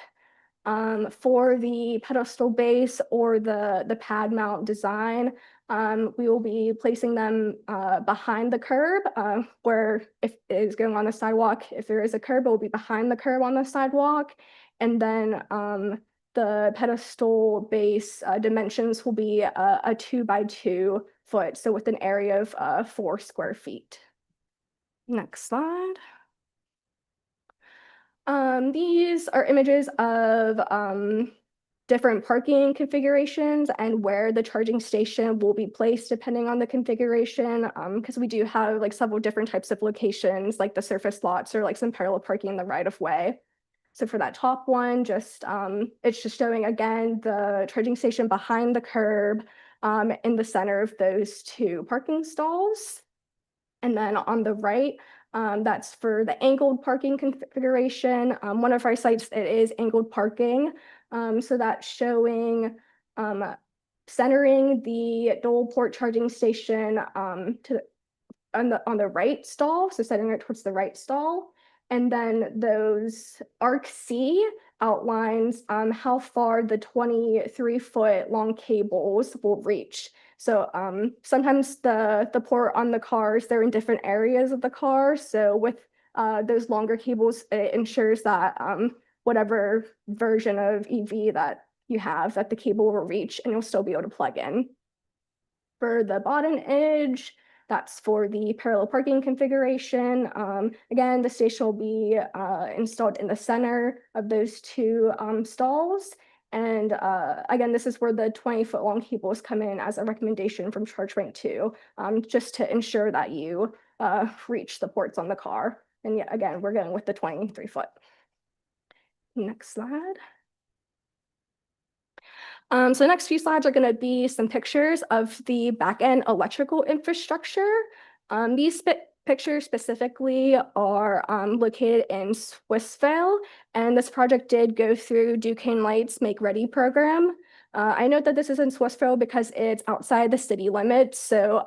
For the pedestal base or the pad mount design, we will be placing them behind the curb, where if it is going on the sidewalk, if there is a curb, it will be behind the curb on the sidewalk. And then the pedestal base dimensions will be a 2 by 2 foot, so with an area of 4 square feet. Next slide. These are images of different parking configurations and where the charging station will be placed depending on the configuration. Because we do have like several different types of locations, like the surface lots or like some parallel parking in the right of way. So for that top one, it's just showing again the charging station behind the curb in the center of those two parking stalls. And then on the right, that's for the angled parking configuration. One of our sites, it is angled parking. So that's showing centering the dual port charging station on the right stall, so setting it towards the right stall. And then those arc C outlines how far the 23-foot long cables will reach. So sometimes the port on the cars, they're in different areas of the car. So with those longer cables, it ensures that whatever version of EV that you have, that the cable will reach and you'll still be able to plug in. For the bottom edge, that's for the parallel parking configuration. Again, the station will be installed in the center of those two stalls. And again, this is where the 20-foot long cables come in as a recommendation from ChargePoint 2, just to ensure that you reach the ports on the car. And yet again, we're going with the 23-foot. Next slide. So the next few slides are going to be some pictures of the back-end electrical infrastructure. These pictures specifically are located in Swissvale, and this project did go through Duquesne Light's Make Ready program. I note that this is in Swissvale because it's outside the city limits, so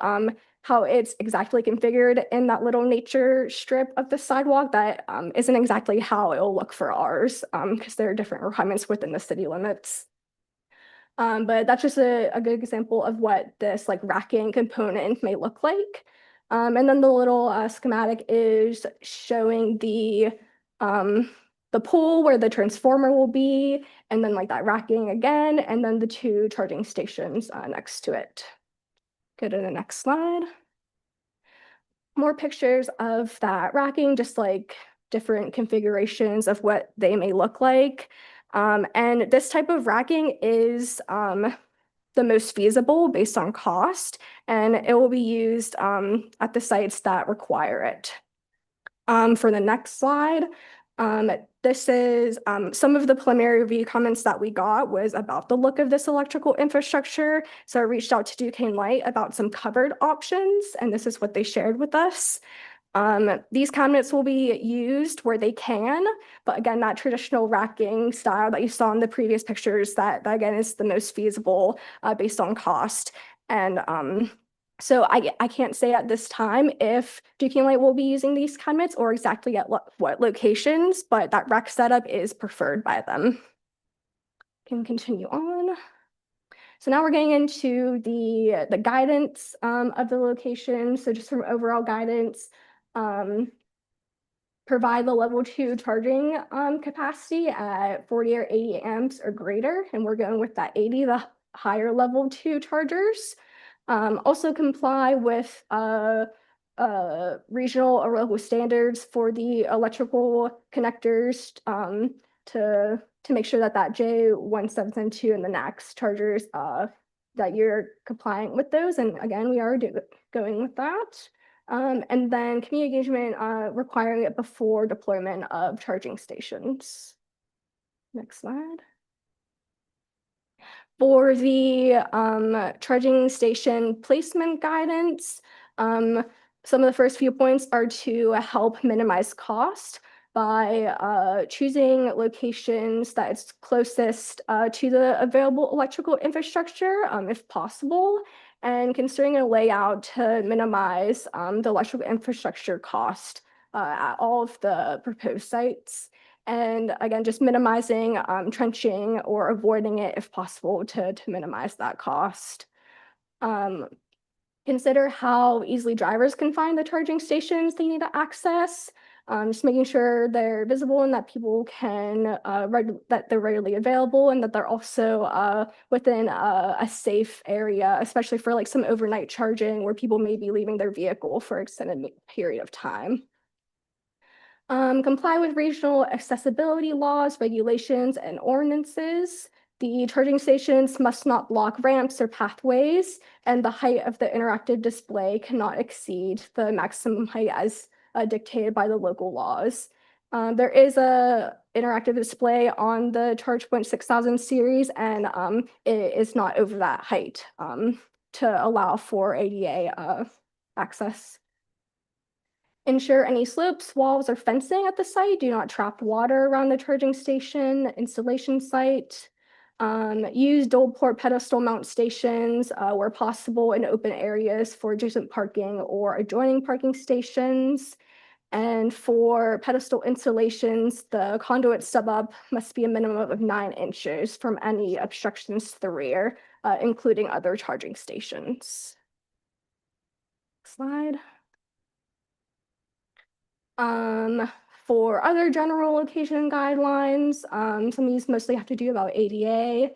how it's exactly configured in that little nature strip of the sidewalk, that isn't exactly how it will look for ours, because there are different requirements within the city limits. But that's just a good example of what this like racking component may look like. And then the little schematic is showing the pole where the transformer will be, and then like that racking again, and then the two charging stations next to it. Go to the next slide. More pictures of that racking, just like different configurations of what they may look like. And this type of racking is the most feasible based on cost, and it will be used at the sites that require it. For the next slide, this is some of the preliminary review comments that we got was about the look of this electrical infrastructure. So I reached out to Duquesne Light about some covered options, and this is what they shared with us. These cabinets will be used where they can, but again, that traditional racking style that you saw in the previous pictures, that again is the most feasible based on cost. And so I can't say at this time if Duquesne Light will be using these cabinets or exactly at what locations, but that rack setup is preferred by them. Can continue on. So now we're getting into the guidance of the location. So just from overall guidance, provide the level 2 charging capacity at 40 or 80 amps or greater, and we're going with that 80, the higher level 2 chargers. Also comply with regional or local standards for the electrical connectors to make sure that J1772 and the NACS chargers that you're complying with those. And again, we are going with that. And then community engagement requiring it before deployment of charging stations. Next slide. For the charging station placement guidance, some of the first few points are to help minimize cost by choosing locations that is closest to the available electrical infrastructure, if possible, and considering a layout to minimize the electrical infrastructure cost at all of the proposed sites. And again, just minimizing trenching or avoiding it if possible to minimize that cost. Consider how easily drivers can find the charging stations they need to access. Just making sure they're visible and that people can, that they're readily available and that they're also within a safe area, especially for like some overnight charging where people may be leaving their vehicle for an extended period of time. Comply with regional accessibility laws, regulations, and ordinances. The charging stations must not block ramps or pathways, and the height of the interactive display cannot exceed the maximum height as dictated by the local laws. There is a interactive display on the ChargePoint 6000 series, and it is not over that height to allow for ADA access. Ensure any slopes, walls, or fencing at the site do not trap water around the charging station installation site. Use dual port pedestal mount stations where possible in open areas for adjacent parking or adjoining parking stations. And for pedestal installations, the conduit stub up must be a minimum of 9 inches from any obstructions to the rear, including other charging stations. Slide. For other general location guidelines, some of these mostly have to do about ADA.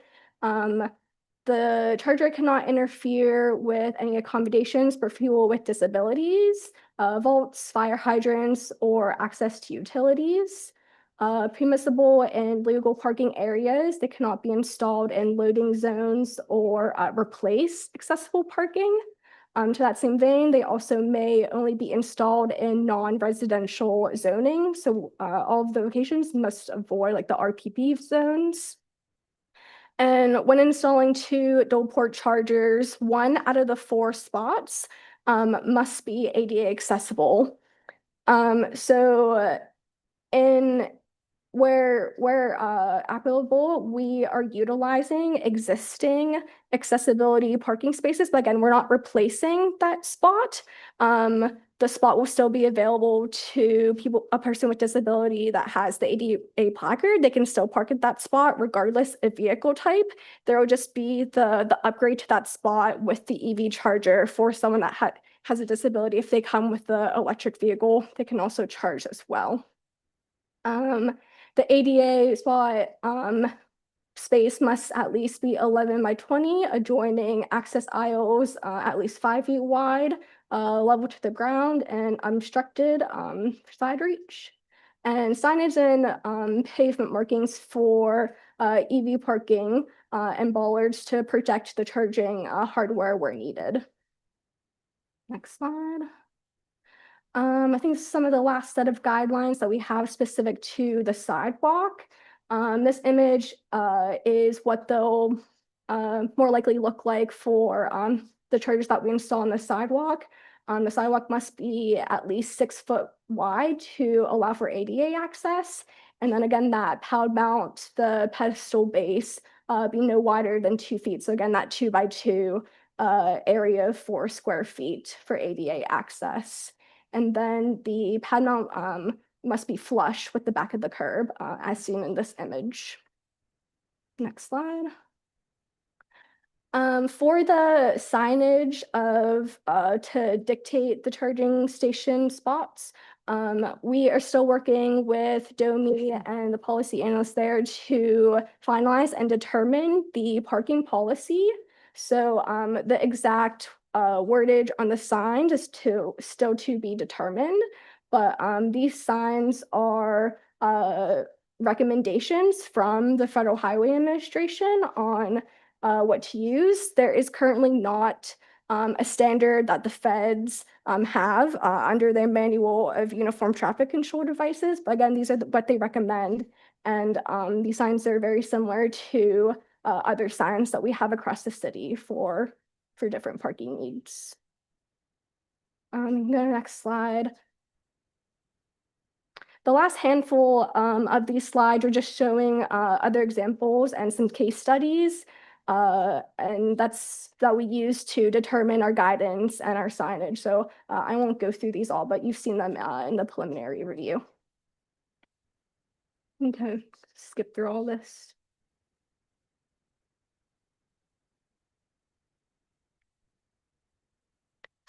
The charger cannot interfere with any accommodations for people with disabilities, vaults, fire hydrants, or access to utilities. Permissible and legal parking areas that cannot be installed in loading zones or replace accessible parking. To that same vein, they also may only be installed in non-residential zoning. So all of the locations must avoid like the RPP zones. And when installing 2 dual port chargers, 1 out of the 4 spots must be ADA accessible. So in where applicable, we are utilizing existing accessibility parking spaces, but again, we're not replacing that spot. The spot will still be available to a person with disability that has the ADA placard. They can still park at that spot regardless of vehicle type. There will just be the upgrade to that spot with the EV charger for someone that has a disability. If they come with the electric vehicle, they can also charge as well. The ADA spot space must at least be 11 by 20, adjoining access aisles at least 5 feet wide, level to the ground, and unobstructed side reach. And signage and pavement markings for EV parking and bollards to protect the charging hardware where needed. Next slide. I think some of the last set of guidelines that we have specific to the sidewalk. This image is what they'll more likely look like for the chargers that we install on the sidewalk. The sidewalk must be at least 6 foot wide to allow for ADA access. And then again, that pad mount, the pedestal base, be no wider than 2 feet. So again, that 2 by 2 area of 4 square feet for ADA access. And then the pad mount must be flush with the back of the curb, as seen in this image. Next slide. For the signage to dictate the charging station spots, we are still working with DOMI and the policy analyst there to finalize and determine the parking policy. So the exact wordage on the signs is still to be determined, but these signs are recommendations from the Federal Highway Administration on what to use. There is currently not a standard that the feds have under their manual of uniform traffic control devices, but again, these are what they recommend, and these signs are very similar to other signs that we have across the city for different parking needs. Go to the next slide. The last handful of these slides are just showing other examples and some case studies, and that we use to determine our guidance and our signage. So I won't go through these all, but you've seen them in the preliminary review. Okay, skip through all this.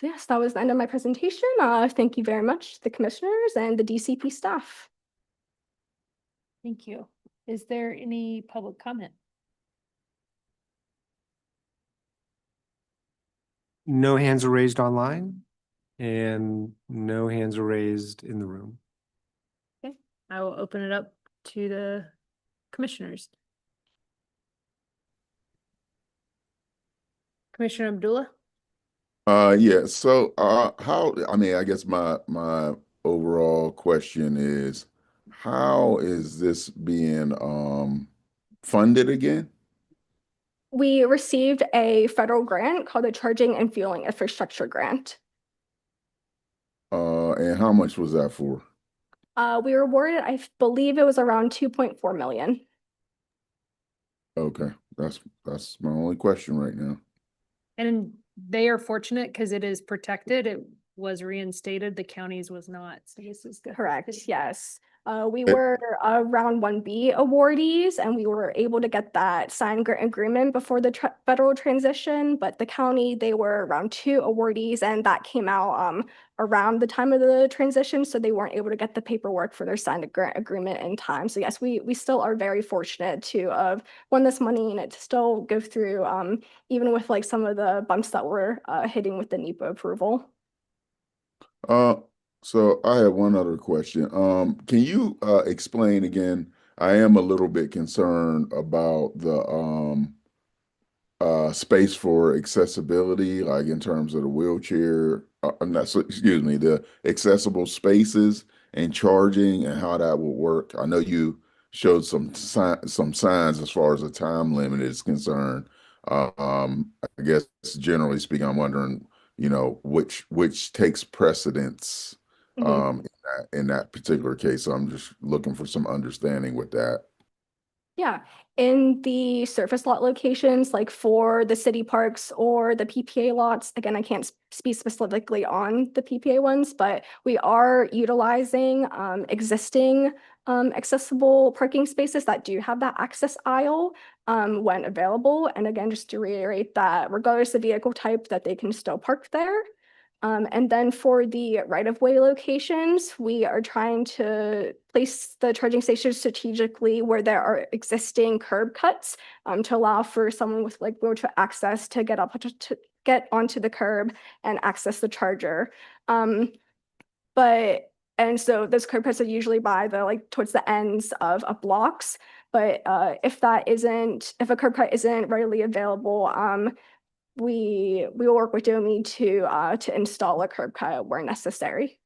So yes, that was the end of my presentation. Thank you very much to the commissioners and the DCP staff.
Thank you. Is there any public comment?
No hands are raised online and no hands are raised in the room.
Okay, I will open it up to the commissioners. Commissioner Abdullah?
Yeah, so I mean, I guess my overall question is how is this being funded again?
We received a federal grant called the Charging and Fueling Infrastructure Grant.
And how much was that for?
We were awarded, I believe it was around 2.4 million.
Okay, that's my only question right now.
And they are fortunate because it is protected. It was reinstated. The county's was not. So this is good.
Correct, yes. We
It-
were round 1B awardees, and we were able to get that signed agreement before the federal transition, but the county, they were round 2 awardees, and that came out around the time of the transition, so they weren't able to get the paperwork for their signed grant agreement in time. So yes, we still are very fortunate to have won this money and it to still go through, even with like some of the bumps that we're hitting with the NEPA approval.
Uh, so I have one other question. Can you explain again? I am a little bit concerned about the space for accessibility, like in terms of the wheelchair, I'm not, so, excuse me, the accessible spaces and charging and how that will work. I know you showed some signs as far as the time limit is concerned. I guess generally speaking, I'm wondering, you know, which takes precedence in that particular case. So I'm just looking for some understanding with that.
Yeah, in the surface lot locations, like for the city parks or the PPA lots, again, I can't speak specifically on the PPA ones, but we are utilizing existing accessible parking spaces that do have that access aisle when available. And again, just to reiterate that regardless of vehicle type, that they can still park there. And then for the right-of-way locations, we are trying to place the charging stations strategically where there are existing curb cuts to allow for someone with like wheelchair access to get up to get onto the curb and access the charger. And so those curb cuts are usually by the like towards the ends of blocks. But if a curb cut isn't readily available, we will work with DOME to install a curb cut where necessary.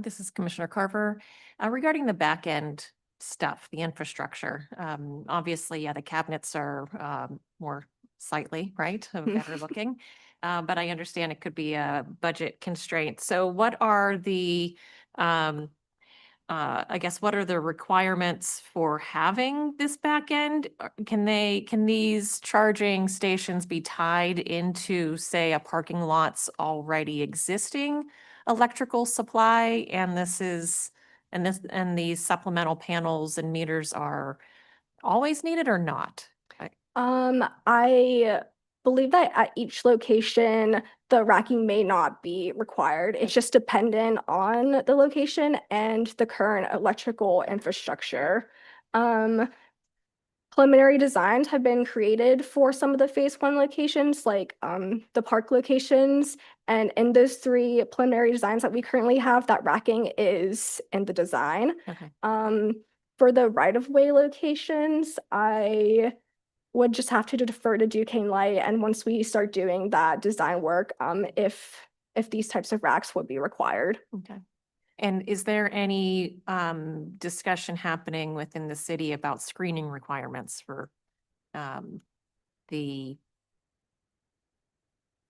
This is Commissioner Carver. Regarding the back end stuff, the infrastructure, obviously, yeah, the cabinets are more sightly, right? Better looking. But I understand it could be a budget constraint. So what are the, I guess, what are the requirements for having this back end? Can these charging stations be tied into, say, a parking lot's already existing electrical supply? And these supplemental panels and meters are always needed or not?
I believe that at each location, the racking may not be required. It's just dependent on the location and the current electrical infrastructure. Preliminary designs have been created for some of the phase 1 locations, like the park locations. And in those 3 preliminary designs that we currently have, that racking is in the design.
Okay.
For the right-of-way locations, I would just have to defer to Duquesne Light. And once we start doing that design work, if these types of racks would be required.
Okay. And is there any discussion happening within the city about screening requirements for the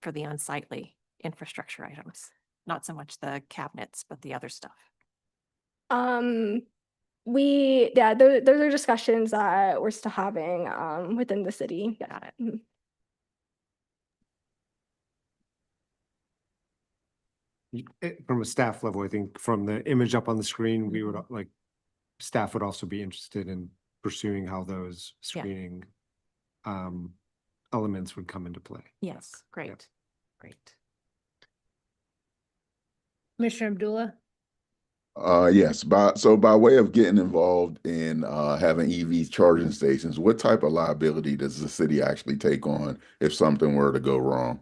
unsightly infrastructure items? Not so much the cabinets, but the other stuff.
Those are discussions that we're still having within the city.
Got it.
Mhm.
From a staff level, I think from the image up on the screen, we would like, staff would also be interested in pursuing how those
Yeah.
screening elements would come into play.
Yes, great, great.
Commissioner Abdullah?
Yes, by way of getting involved in having EV charging stations, what type of liability does the city actually take on if something were to go wrong?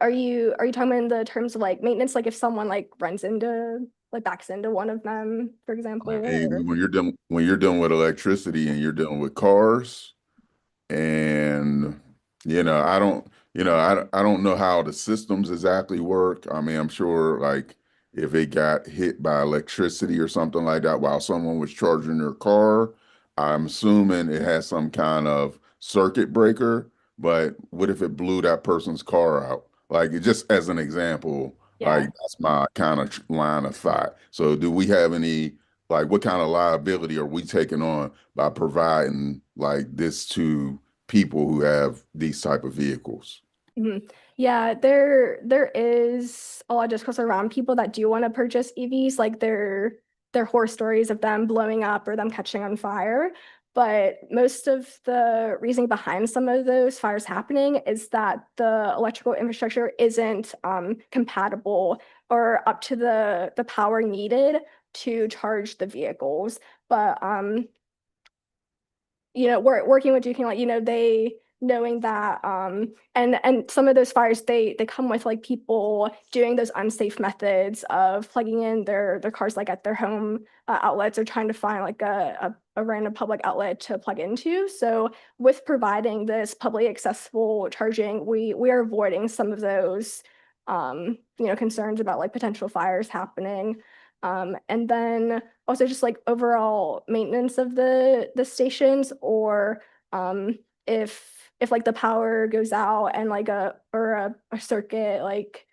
are you talking about in the terms of like maintenance, like if someone like runs into, like backs into one of them, for example?
Hey,
Or-
when you're dealing with electricity and you're dealing with cars, and I don't I don't know how the systems exactly work. I mean, I'm sure like if it got hit by electricity or something like that while someone was charging their car, I'm assuming it has some kind of circuit breaker. But what if it blew that person's car out? Like just as an example, like
Yeah.
that's my kind of line of thought. So do we have any, like, what kind of liability are we taking on by providing like this to people who have these type of vehicles?
Mhm. Yeah, there is a lot of discourse around people that do want to purchase EVs, like their horror stories of them blowing up or them catching on fire. But most of the reasoning behind some of those fires happening is that the electrical infrastructure isn't compatible or up to the power needed to charge the vehicles. But we're working with Duke, like, they knowing that, and some of those fires, they come with like people doing those unsafe methods of plugging in their cars like at their home outlets, or trying to find like a random public outlet to plug into. So with providing this publicly accessible charging, we are avoiding some of those concerns about like potential fires happening. And then also just like overall maintenance of the stations, or if like the power goes out and like a circuit, like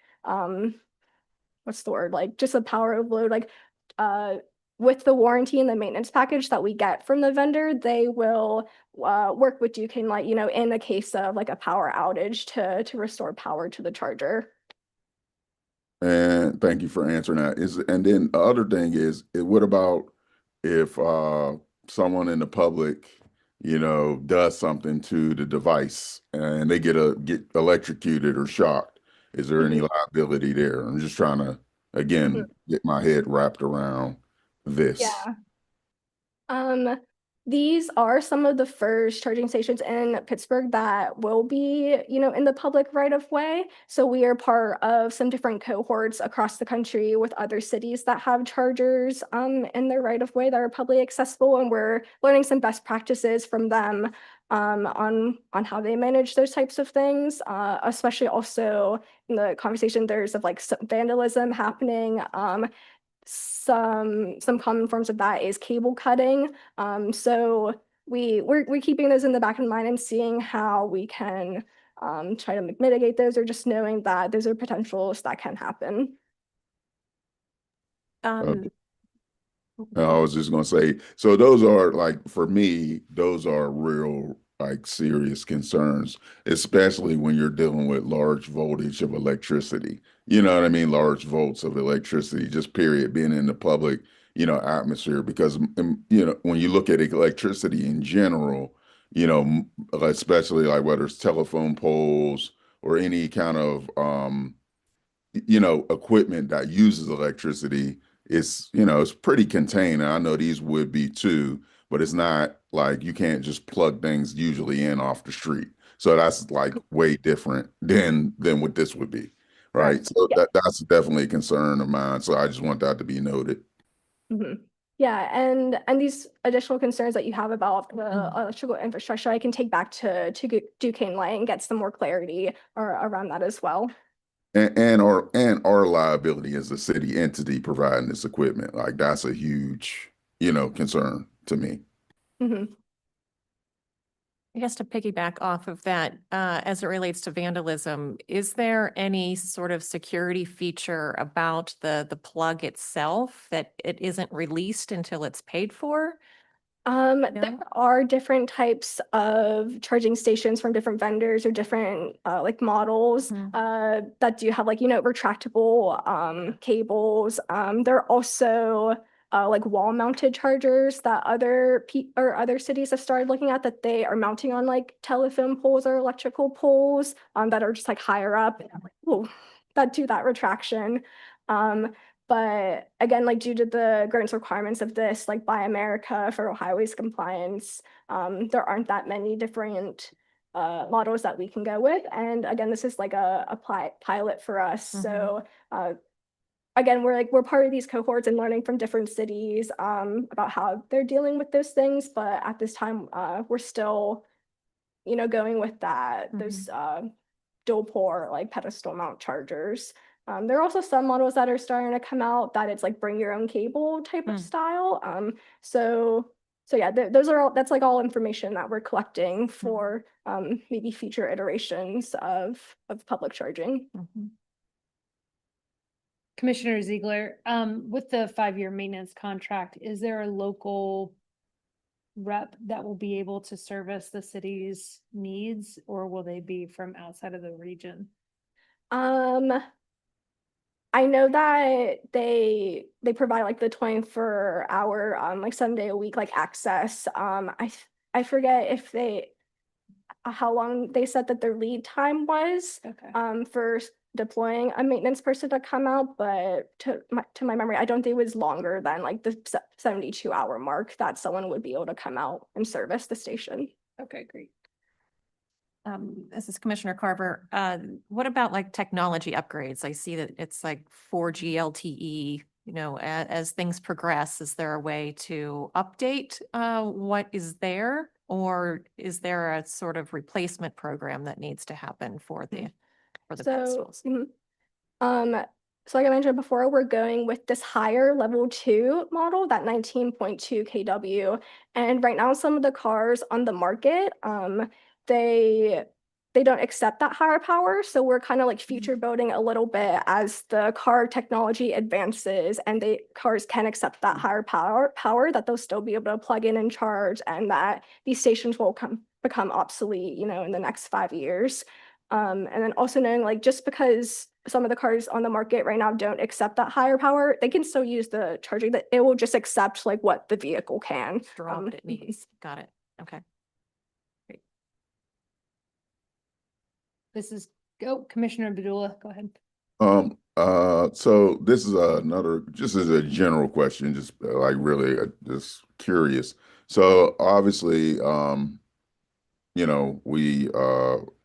what's the word, like just a power overload, like uh with the warranty and the maintenance package that we get from the vendor, they will work with Duquesne Light, in the case of like a power outage to restore power to the charger.
And thank you for answering that. And then the other thing is, what about if someone in the public, does something to the device and they get electrocuted or shocked? Is there any
Mhm.
liability there? I'm just trying to, again, get my head wrapped around this.
Yeah. Um, these are some of the first charging stations in Pittsburgh that will be, in the public right of way. So we are part of some different cohorts across the country with other cities that have chargers in their right of way that are publicly accessible, and we're learning some best practices from them on how they manage those types of things. Especially also in the conversation there's of like vandalism happening. Some common forms of that is cable cutting. So we're keeping those in the back of mind and seeing how we can try to mitigate those, or just knowing that those are potentials that can happen.
Um,
I was just gonna say, so those are like, for me, those are real, like, serious concerns, especially when you're dealing with large voltage of electricity. You know what I mean? Large volts of electricity, just period, being in the public, atmosphere. Because when you look at electricity in general, especially like whether it's telephone poles or any kind of equipment that uses electricity, it's pretty contained. And I know these would be too, but it's not like you can't just plug things usually in off the street. So that's like way different than what this would be, right?
Correct.
So
Yeah.
that's definitely a concern of mine. So I just want that to be noted.
Mhm. Yeah, and these additional concerns that you have about the electrical infrastructure, I can take back to Duquesne Light and get some more clarity around that as well.
And our liability as a city entity providing this equipment, like that's a huge, concern to me.
Mhm.
I guess to piggyback off of that, as it relates to vandalism, is there any sort of security feature about the plug itself that it isn't released until it's paid for?
There are different types of charging stations from different vendors or different like models that do have like, retractable cables. There are also like wall mounted chargers that other cities have started looking at, that they are mounting on like telephone poles or electrical poles that are just like higher up and like, oh, that do that retraction. But again, like due to the grants requirements of this, like Buy America, Federal Highways compliance, there aren't that many different models that we can go with. And again, this is like a pilot for us. So again, we're part of these cohorts and learning from different cities about how they're dealing with those things. But at this time, we're still, going with that, those dual port like pedestal mount chargers. There are also some models that are starting to come out that it's like bring your own cable type of style. So yeah, those are all, that's like all information that we're collecting for maybe future iterations of public charging.
Commissioner Ziegler, with the 5-year maintenance contract, is there a local rep that will be able to service the city's needs, or will they be from outside of the region?
I know that they provide like the 24-hour like 7-day a week like access. I forget if how long they said that their lead time was for deploying a maintenance person to come out, but to my memory, I don't think it was longer than like the 72-hour mark that someone would be able to come out and service the station.
Okay, great.
This is Commissioner Carver. What about like technology upgrades? I see that it's like 4G LTE, as things progress, is there a way to update what is there? Or is there a sort of replacement program that needs to happen for the pedestals?
So like I mentioned before, we're going with this higher level 2 model, that 19.2 kW. And right now, some of the cars on the market, they don't accept that higher power. So we're kind of like future building a little bit as the car technology advances and cars can accept that higher power that they'll still be able to plug in and charge, and that these stations will become obsolete, in the next 5 years. And then also knowing like just because some of the cars on the market right now don't accept that higher power, they can still use the charging, that it will just accept like what the vehicle can.
Draw what it needs. Got it. Okay. Great.
Commissioner Badula, go ahead.
So this is just as a general question, just like really just curious. So obviously, we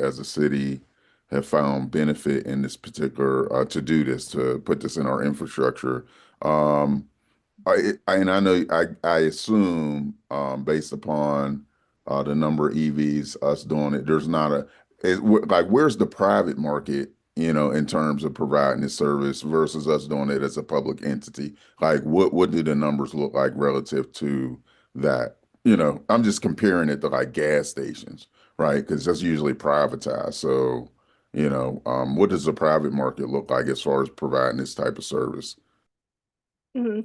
as a city have found benefit in this particular to put this in our infrastructure. And I know I assume based upon the number of EVs us doing it, there's not like where's the private market, in terms of providing this service versus us doing it as a public entity? Like what do the numbers look like relative to that? I'm just comparing it to like gas stations, right? Because that's usually privatized. So, what does the private market look like as far as providing this type of service?
The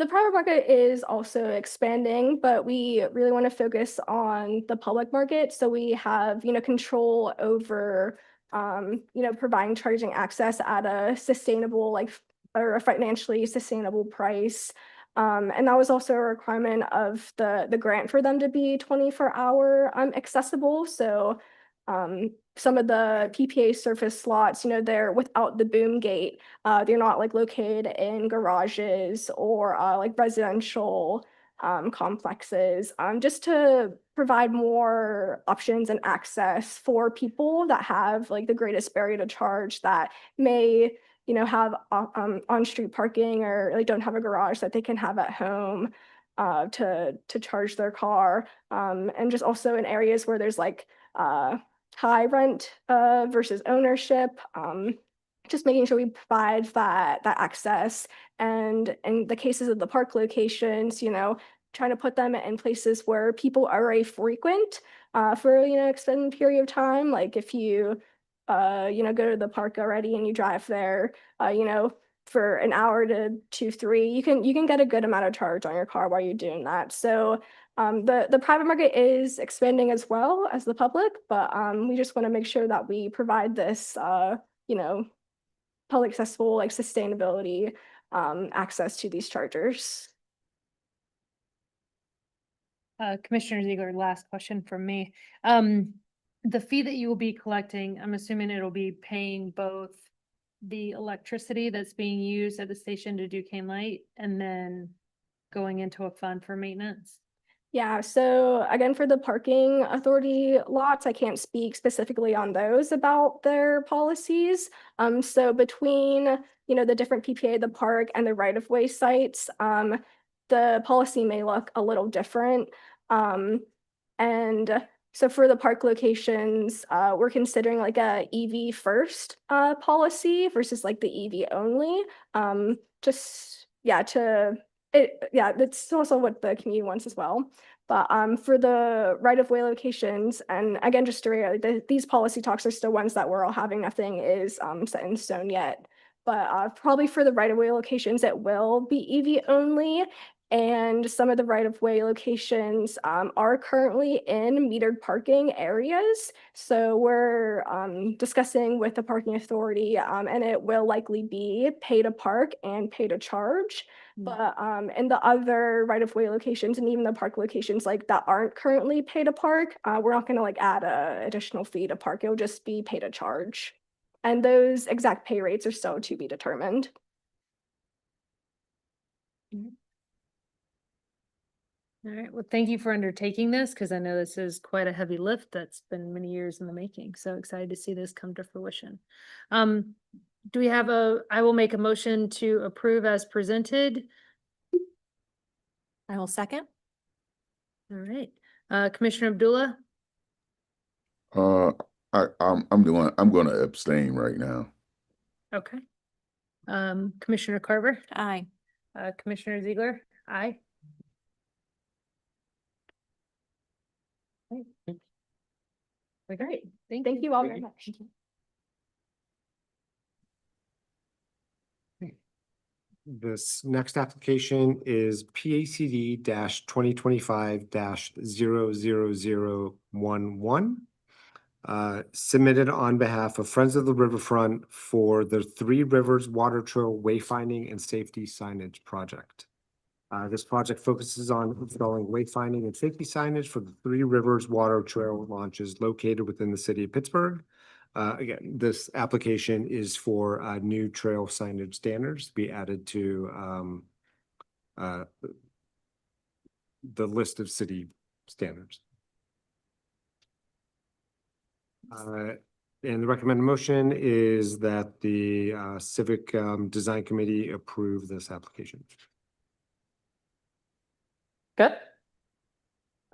private market is also expanding, but we really want to focus on the public market. So we have, control over, providing charging access at a sustainable, or a financially sustainable price. And that was also a requirement of the grant for them to be 24-hour accessible. So some of the PPA surface slots, they're without the boom gate. They're not like located in garages or like residential complexes, just to provide more options and access for people that have like the greatest barrier to charge, that may have on-street parking or like don't have a garage that they can have at home to charge their car, and just also in areas where there's like high rent versus ownership, just making sure we provide that access. And in the cases of the park locations, trying to put them in places where people already frequent for extended period of time. Like if you go to the park already and you drive there, for an hour to 2-3, you can get a good amount of charge on your car while you're doing that. So the private market is expanding as well as the public, but we just want to make sure that we provide this public accessible, like sustainability access to these chargers.
Commissioner Ziegler, last question from me. The fee that you will be collecting, I'm assuming it'll be paying both the electricity that's being used at the station to do Cane Light and then going into a fund for maintenance?
Yeah, so again, for the parking authority lots, I can't speak specifically on those about their policies. So between, the different PPA, the park and the right-of-way sites, the policy may look a little different. And so for the park locations, we're considering like a EV first policy versus like the EV only. Just, yeah, that's also what the community wants as well. But for the right-of-way locations, and again, just to reiterate, these policy talks are still ones that we're all having. Nothing is set in stone yet. But probably for the right-of-way locations, it will be EV only. And some of the right-of-way locations are currently in metered parking areas. So we're discussing with the parking authority, and it will likely be pay to park and pay to charge. But in the other right-of-way locations and even the park locations like that aren't currently pay to park, we're not going to like add a additional fee to park. It'll just be pay to charge. And those exact pay rates are still to be determined.
All right, well, thank you for undertaking this, because I know this is quite a heavy lift that's been many years in the making. So excited to see this come to fruition. Do we have I will make a motion to approve as presented.
I will second.
All right, Commissioner Abdullah,
I'm gonna abstain right now.
okay. Commissioner Carver,
Aye.
Commissioner Ziegler, aye. Great,
Thank you all very much.
This next application is PACD 2025-00011. Submitted on behalf of Friends of the Riverfront for the Three Rivers Water Trail Wayfinding and Safety Signage Project. This project focuses on installing wayfinding and safety signage for the Three Rivers Water Trail launches located within the city of Pittsburgh. Again, this application is for new trail signage standards to be added to the list of city standards. And the recommended motion is that the Civic Design Committee approve this application.
Good.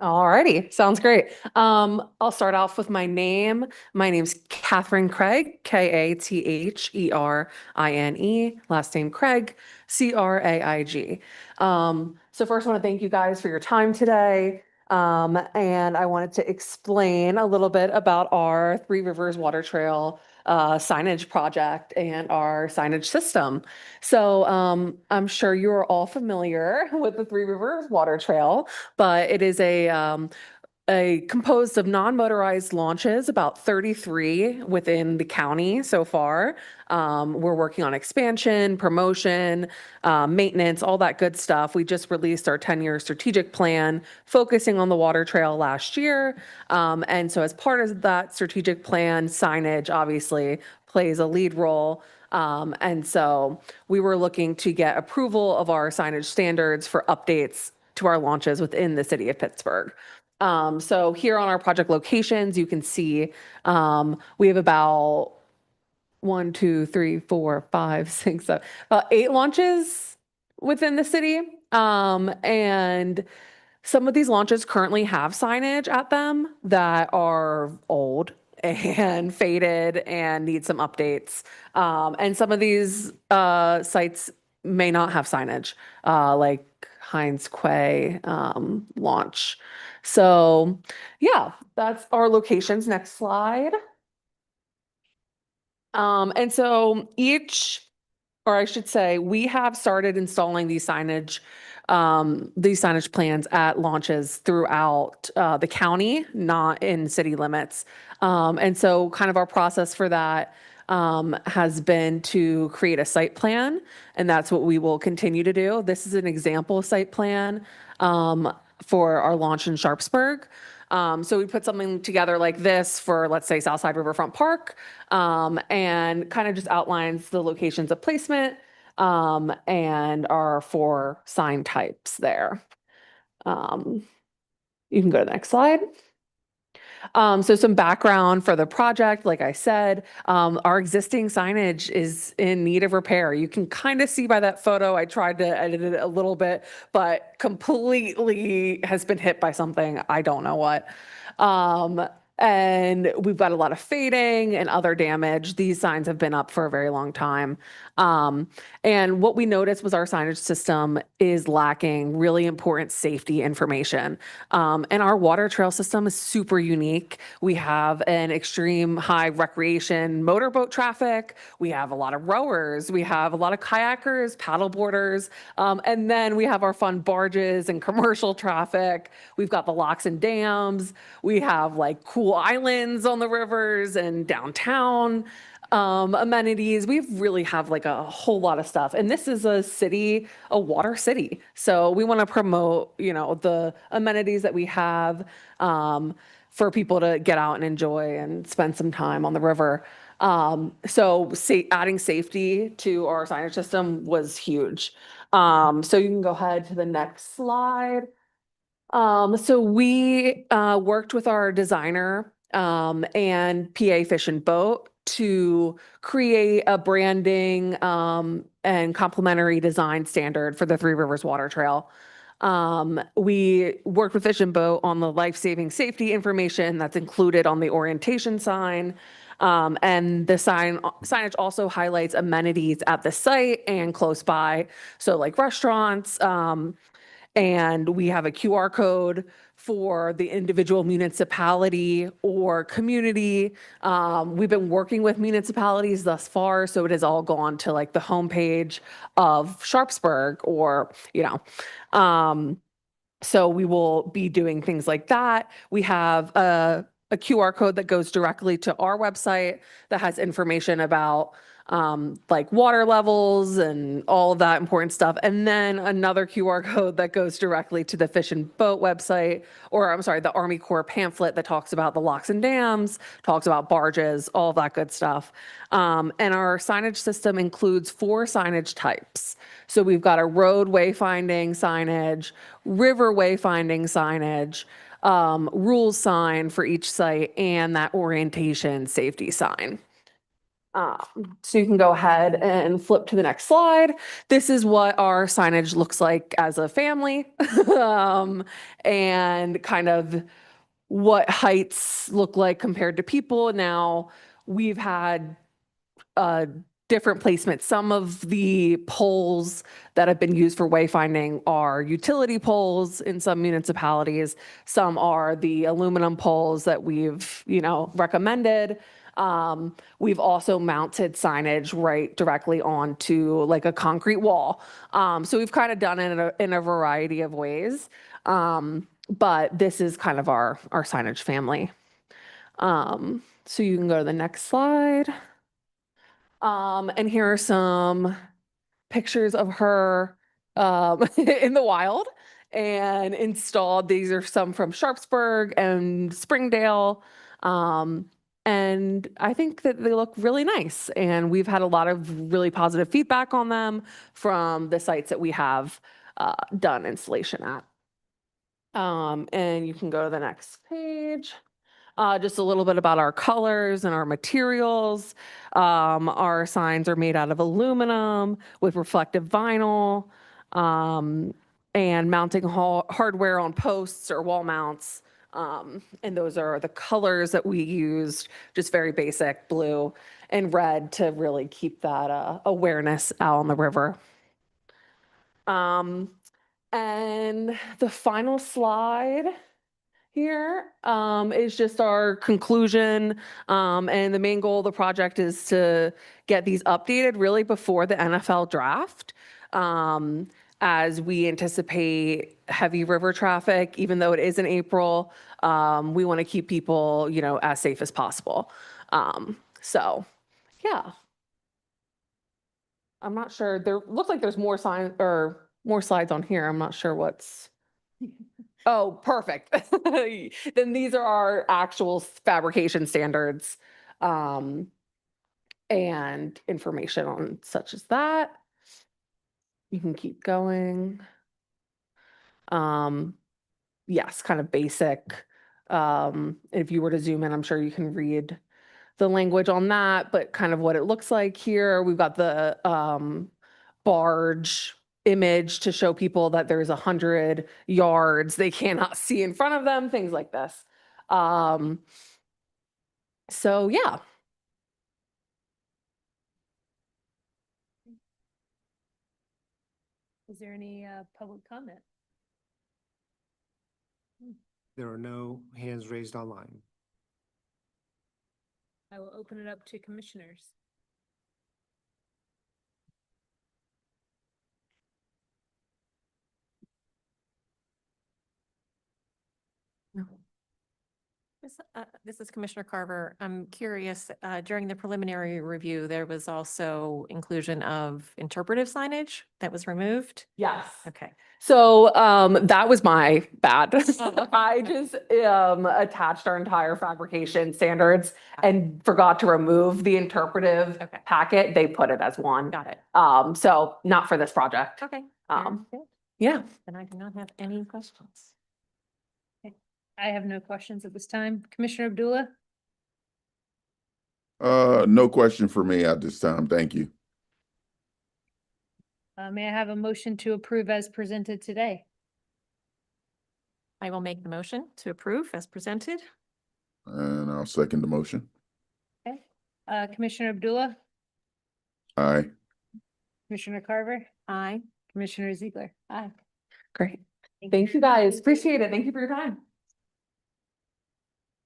Alrighty, sounds great. I'll start off with my name. My name's Catherine Craig, Katherine, last name Craig, Craig. So first I want to thank you guys for your time today. And I wanted to explain a little bit about our Three Rivers Water Trail signage project and our signage system. So I'm sure you're all familiar with the Three Rivers Water Trail, but it is a composed of non-motorized launches, about 33 within the county so far. We're working on expansion, promotion, maintenance, all that good stuff. We just released our 10-year strategic plan focusing on the water trail last year. And so as part of that strategic plan, signage obviously plays a lead role. And so we were looking to get approval of our signage standards for updates to our launches within the city of Pittsburgh. So here on our project locations, you can see we have about 1, 2, 3, 4, 5, 6, 7, about 8 launches within the city. And some of these launches currently have signage at them that are old and faded and need some updates. And some of these sites may not have signage, like Heinz Quay launch. So yeah, that's our locations. Next slide. And so or I should say, we have started installing these signage plans at launches throughout the county, not in city limits. And so kind of our process for that has been to create a site plan, and that's what we will continue to do. This is an example site plan for our launch in Sharpsburg. So we put something together like this for, let's say, Southside Riverfront Park, and kind of just outlines the locations of placement and our 4 sign types there. You can go to the next slide. So some background for the project, like I said, our existing signage is in need of repair. You can kind of see by that photo, I tried to edit it a little bit, but completely has been hit by something. I don't know what. And we've got a lot of fading and other damage. These signs have been up for a very long time. And what we noticed was our signage system is lacking really important safety information. And our water trail system is super unique. We have an extreme high recreation motorboat traffic. We have a lot of rowers. We have a lot of kayakers, paddleboarders. And then we have our fun barges and commercial traffic. We've got the locks and dams. We have like cool islands on the rivers and downtown amenities. We really have like a whole lot of stuff. And this is a city, a water city. So we want to promote, you know, the amenities that we have for people to get out and enjoy and spend some time on the river. So adding safety to our signage system was huge. So you can go ahead to the next slide. So we worked with our designer and PA Fish and Boat to create a branding and complementary design standard for the Three Rivers Water Trail. We worked with Fish and Boat on the life-saving safety information that's included on the orientation sign. And the signage also highlights amenities at the site and close by. So like restaurants, and we have a QR code for the individual municipality or community. We've been working with municipalities thus far, so it has all gone to like the homepage of Sharpsburg or, you know, so we will be doing things like that. We have a QR code that goes directly to our website that has information about like water levels and all of that important stuff. And then another QR code that goes directly to the Fish and Boat website, or I'm sorry, the Army Corps pamphlet that talks about the locks and dams, talks about barges, all of that good stuff. And our signage system includes 4 signage types. So we've got a road wayfinding signage, river wayfinding signage, rules sign for each site, and that orientation safety sign. So you can go ahead and flip to the next slide. This is what our signage looks like as a family, and kind of what heights look like compared to people. Now, we've had different placements. Some of the poles that have been used for wayfinding are utility poles in some municipalities. Some are the aluminum poles that we've, you know, recommended. We've also mounted signage right directly onto like a concrete wall. So we've kind of done it in a variety of ways. But this is kind of our signage family. So you can go to the next slide. And here are some pictures of her in the wild and installed. These are some from Sharpsburg and Springdale. And I think that they look really nice. And we've had a lot of really positive feedback on them from the sites that we have done installation at. And you can go to the next page. Just a little bit about our colors and our materials. Our signs are made out of aluminum with reflective vinyl, and mounting hardware on posts or wall mounts. And those are the colors that we used, just very basic blue and red to really keep that awareness out on the river. And the final slide here is just our conclusion. And the main goal of the project is to get these updated really before the NFL draft. As we anticipate heavy river traffic, even though it is in April, we want to keep people, you know, as safe as possible. So yeah. I'm not sure. There looks like there's more signs or more slides on here. I'm not sure what's. Oh, perfect. Then these are our actual fabrication standards, and information on such as that. You can keep going. yes, kind of basic. If you were to zoom in, I'm sure you can read the language on that, but kind of what it looks like here. We've got the barge image to show people that there's 100 yards they cannot see in front of them, things like this. So yeah.
Is there any public comment?
There are no hands raised online.
I will open it up to commissioners.
This is Commissioner Carver. I'm curious, during the preliminary review, there was also inclusion of interpretive signage that was removed.
Yes.
Okay.
So that was my bad.
okay.
I just attached our entire fabrication standards and forgot to remove the interpretive
Okay.
packet. They put it as one.
Got it.
So not for this project.
Okay.
Um,
Very good.
Yeah.
Then I do not have any questions.
I have no questions at this time. Commissioner Abdullah?
No question for me at this time. Thank you.
May I have a motion to approve as presented today?
I will make the motion to approve as presented.
And I'll second the motion.
Okay. Commissioner Abdullah?
Aye.
Commissioner Carver?
Aye.
Commissioner Ziegler? Aye.
Great. Thank you guys. Appreciate it. Thank you for your time.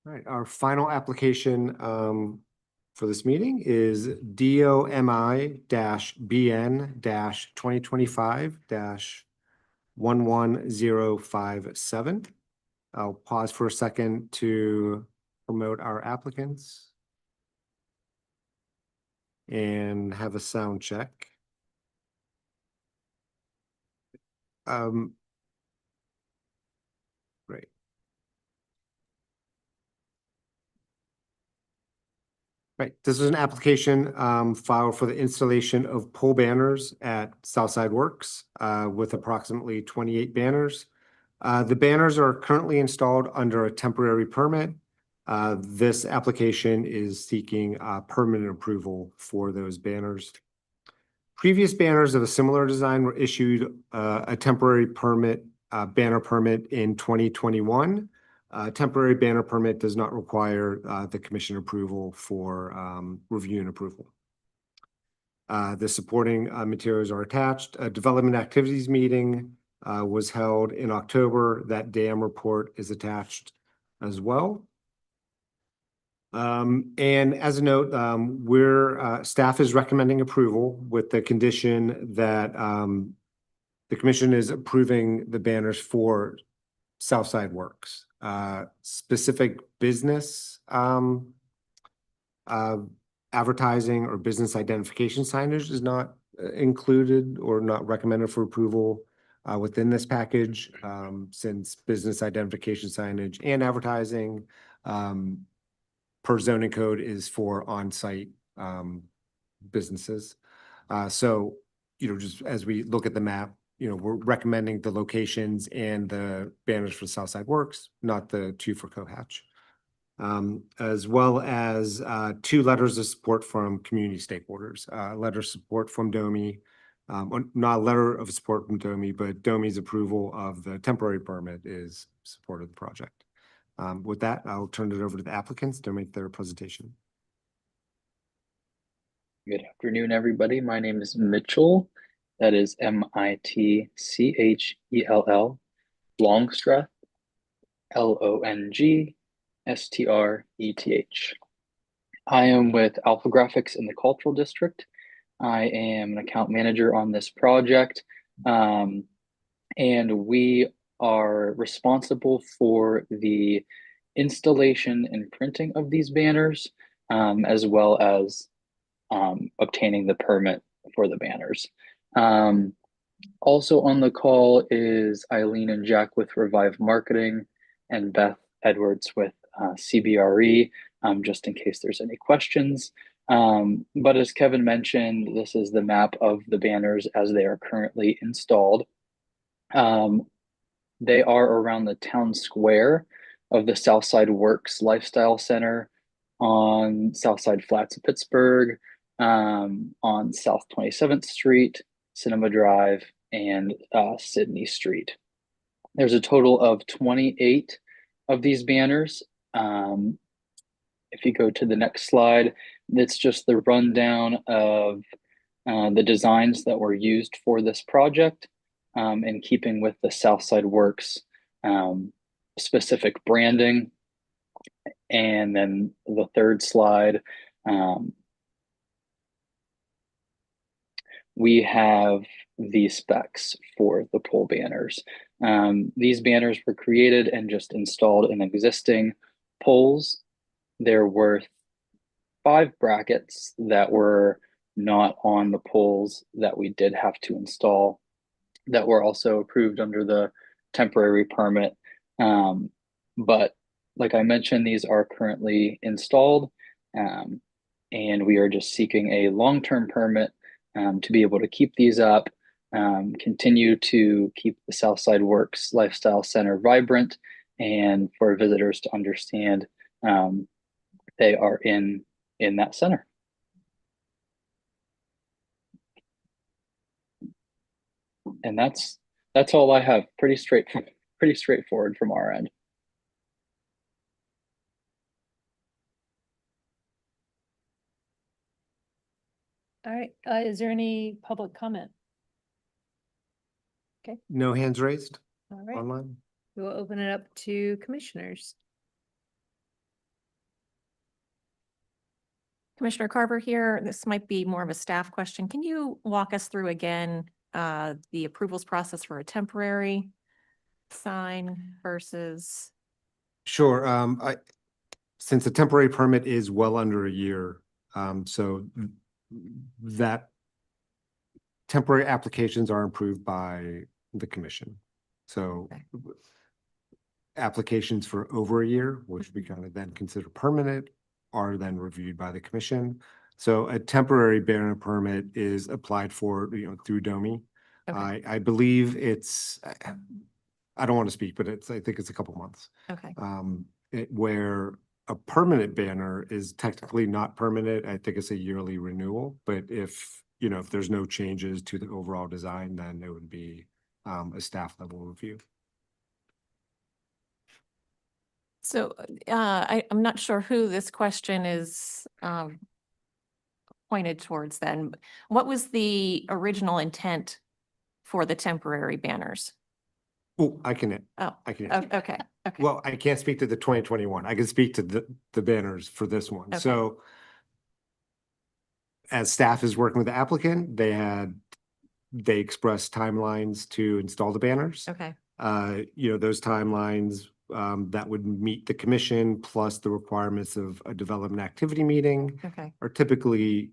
All right, our final application for this meeting is DOMI-BN 2025-11057. I'll pause for a second to promote our applicants and have a sound check. Great. Right, this is an application filed for the installation of pole banners at Southside Works with approximately 28 banners. The banners are currently installed under a temporary permit. This application is seeking permanent approval for those banners. Previous banners of a similar design were issued a temporary permit, banner permit in 2021. Temporary banner permit does not require the commission approval for review and approval. The supporting materials are attached. A development activities meeting was held in October. That dam report is attached as well. And as a note, staff is recommending approval with the condition that the commission is approving the banners for Southside Works. Specific business advertising or business identification signage is not included or not recommended for approval within this package, since business identification signage and advertising per zoning code is for on-site businesses. So, just as we look at the map, we're recommending the locations and the banners for Southside Works, not the two for Cohatch. As well as 2 letters of support from community stakeholders. Letter of support from DOMI, not a letter of support from DOMI, but DOMI's approval of the temporary permit is support of the project. With that, I'll turn it over to the applicants to make their presentation.
Good afternoon, everybody. My name is Mitchell. That is Mitchell, Longstreth, Longstreth. I am with Alpha Graphics in the Cultural District. I am an account manager on this project, and we are responsible for the installation and printing of these banners, as well as obtaining the permit for the banners. Also on the call is Eileen and Jack with Revive Marketing and Beth Edwards with CBRE, just in case there's any questions. But as Kevin mentioned, this is the map of the banners as they are currently installed. They are around the town square of the Southside Works Lifestyle Center, on Southside Flats of Pittsburgh, on South 27th Street, Cinema Drive, and Sydney Street. There's a total of 28 of these banners. If you go to the next slide, it's just the rundown of the designs that were used for this project, in keeping with the Southside Works specific branding. And then the third slide, we have the specs for the pole banners. These banners were created and just installed in existing poles. There were 5 brackets that were not on the poles that we did have to install, that were also approved under the temporary permit. But like I mentioned, these are currently installed, and we are just seeking a long-term permit to be able to keep these up, continue to keep the Southside Works Lifestyle Center vibrant, and for visitors to understand they are in that center. And that's all I have. Pretty straightforward from our end.
All right, is there any public comment?
No hands raised
All right,
online?
we'll open it up to commissioners.
Commissioner Carver here. This might be more of a staff question. Can you walk us through again the approvals process for a temporary sign versus?
Sure. Since the temporary permit is well under a year, so that temporary applications are approved by the commission. So
Okay.
applications for over a year, which we kind of then consider permanent, are then reviewed by the commission. So a temporary banner permit is applied for, through DOMI.
Okay.
I believe it's, I don't want to speak, but I think it's a couple months.
Okay.
Where a permanent banner is technically not permanent. I think it's a yearly renewal, but if there's no changes to the overall design, then it would be a staff level review.
So I'm not sure who this question is pointed towards then. What was the original intent for the temporary banners?
Oh, I can
Okay, okay.
Well, I can't speak to the 2021. I can speak to the banners for this one.
Okay.
So as staff is working with the applicant, they expressed timelines to install the banners.
Okay.
Those timelines that would meet the commission plus the requirements of a development activity meeting
Okay.
are typically,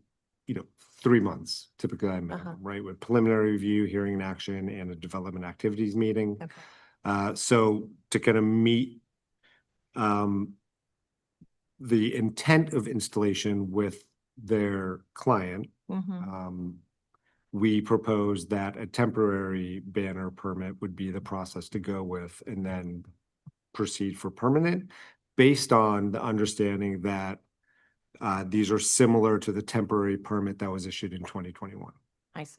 3 months, typically I minimum, right? With preliminary review, hearing and action, and a development activities meeting.
Okay.
So to kind of meet the intent of installation with their client, we propose that a temporary banner permit would be the process to go with, and then proceed for permanent based on the understanding that these are similar to the temporary permit that was issued in 2021.
I see.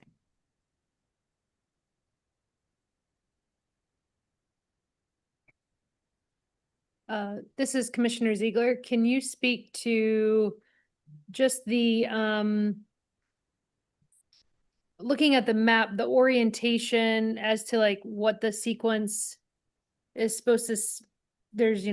This is Commissioner Ziegler. Can you speak to just the looking at the map, the orientation as to like what the sequence is supposed to, there's,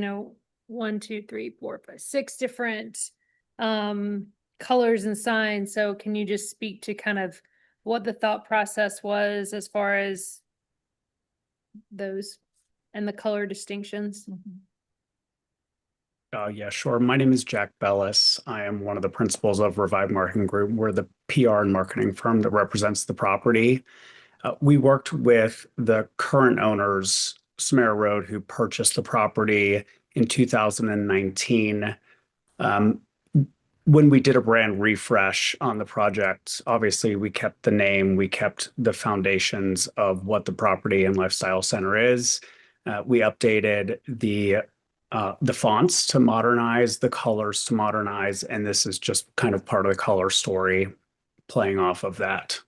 1, 2, 3, 4, 5, 6 different colors and signs. So can you just speak to kind of what the thought process was as far as those and the color distinctions?
Yeah, sure. My name is Jack Bellis. I am one of the principals of Revive Marketing Group. We're the PR and marketing firm that represents the property. We worked with the current owners, Samara Road, who purchased the property in 2019. When we did a brand refresh on the project, obviously we kept the name, we kept the foundations of what the property and lifestyle center is. We updated the fonts to modernize, the colors to modernize, and this is just kind of part of the color story playing off of that.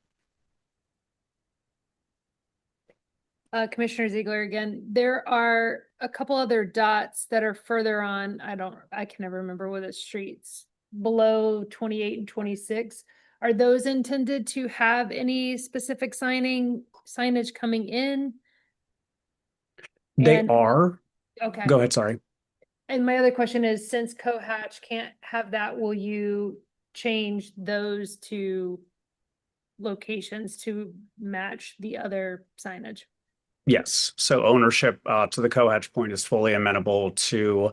Commissioner Ziegler again, there are a couple other dots that are further on. I can never remember what the streets below 28 and 26. Are those intended to have any specific signage coming in?
They
And-
are.
Okay.
Go ahead, sorry.
And my other question is, since Cohatch can't have that, will you change those two locations to match the other signage?
Yes. So ownership to the Cohatch point is fully amenable to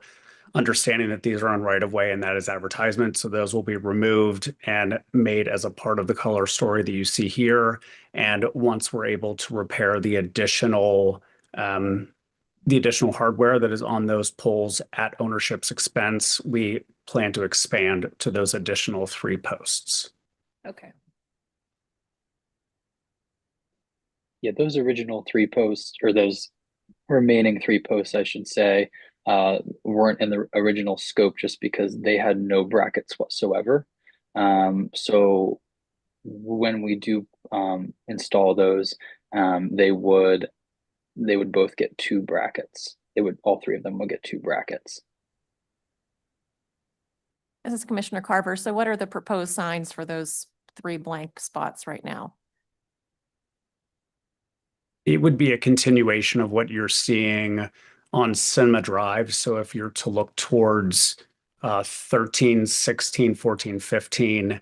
understanding that these are on right of way and that is advertisement. So those will be removed and made as a part of the color story that you see here. And once we're able to repair the additional hardware that is on those poles at ownership's expense, we plan to expand to those additional 3 posts.
Okay.
Yeah, those original 3 posts, or those remaining 3 posts, I should say, weren't in the original scope just because they had no brackets whatsoever. So when we do install those, they would both get 2 brackets. All 3 of them will get 2 brackets.
This is Commissioner Carver. So what are the proposed signs for those 3 blank spots right now?
It would be a continuation of what you're seeing on Cinema Drive. So if you're to look towards 13, 16, 14, 15,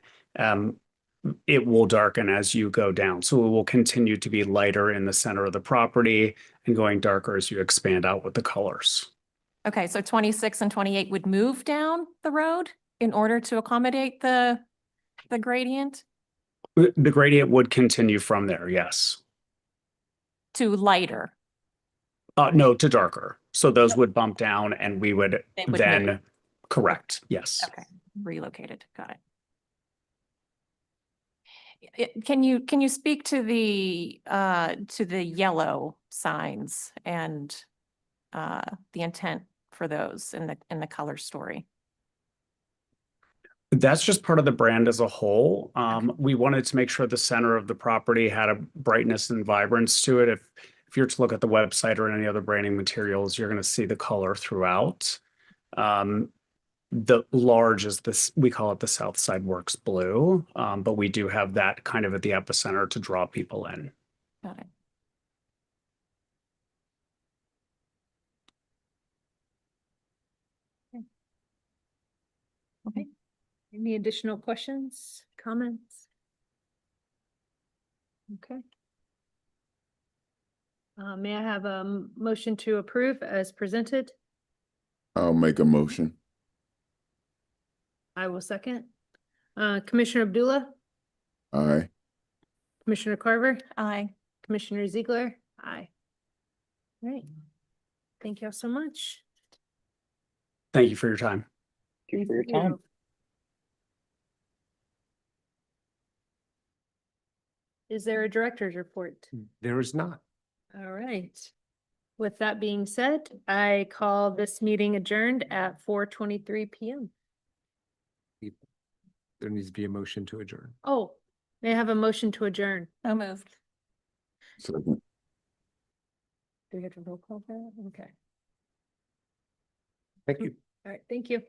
it will darken as you go down. So it will continue to be lighter in the center of the property and going darker as you expand out with the colors.
Okay, so 26 and 28 would move down the road in order to accommodate the gradient
The gradient would continue from there, yes.
to lighter.
No, to darker. So those would bump down and we would
They would
then,
move.
correct, yes.
Okay, relocated. Got it. Can you speak to the yellow signs and the intent for those in the color story?
That's just part of the brand as a whole. We wanted to make sure the center of the property had a brightness and vibrance to it. If you're to look at the website or any other branding materials, you're going to see the color throughout. The large is this, we call it the South Side Works blue, but we do have that kind of at the epicenter to draw people in.
Got it.
Okay. Any additional questions, comments? Okay. May I have a motion to approve as presented?
I'll make a motion.
I will second. Commissioner Abdullah,
Aye.
Commissioner Carver,
Aye.
Commissioner Ziegler, aye. All right. Thank you all so much.
Thank you for your time.
Thank you for your time.
Is there a director's report?
There is not.
All right. With that being said, I call this meeting adjourned at 4:23 p.m.
There needs to be a motion to adjourn.
Oh, may I have a motion to adjourn?
So moved.
Second.
Do we have to roll call for that? Okay.
Thank you.
All right, thank you.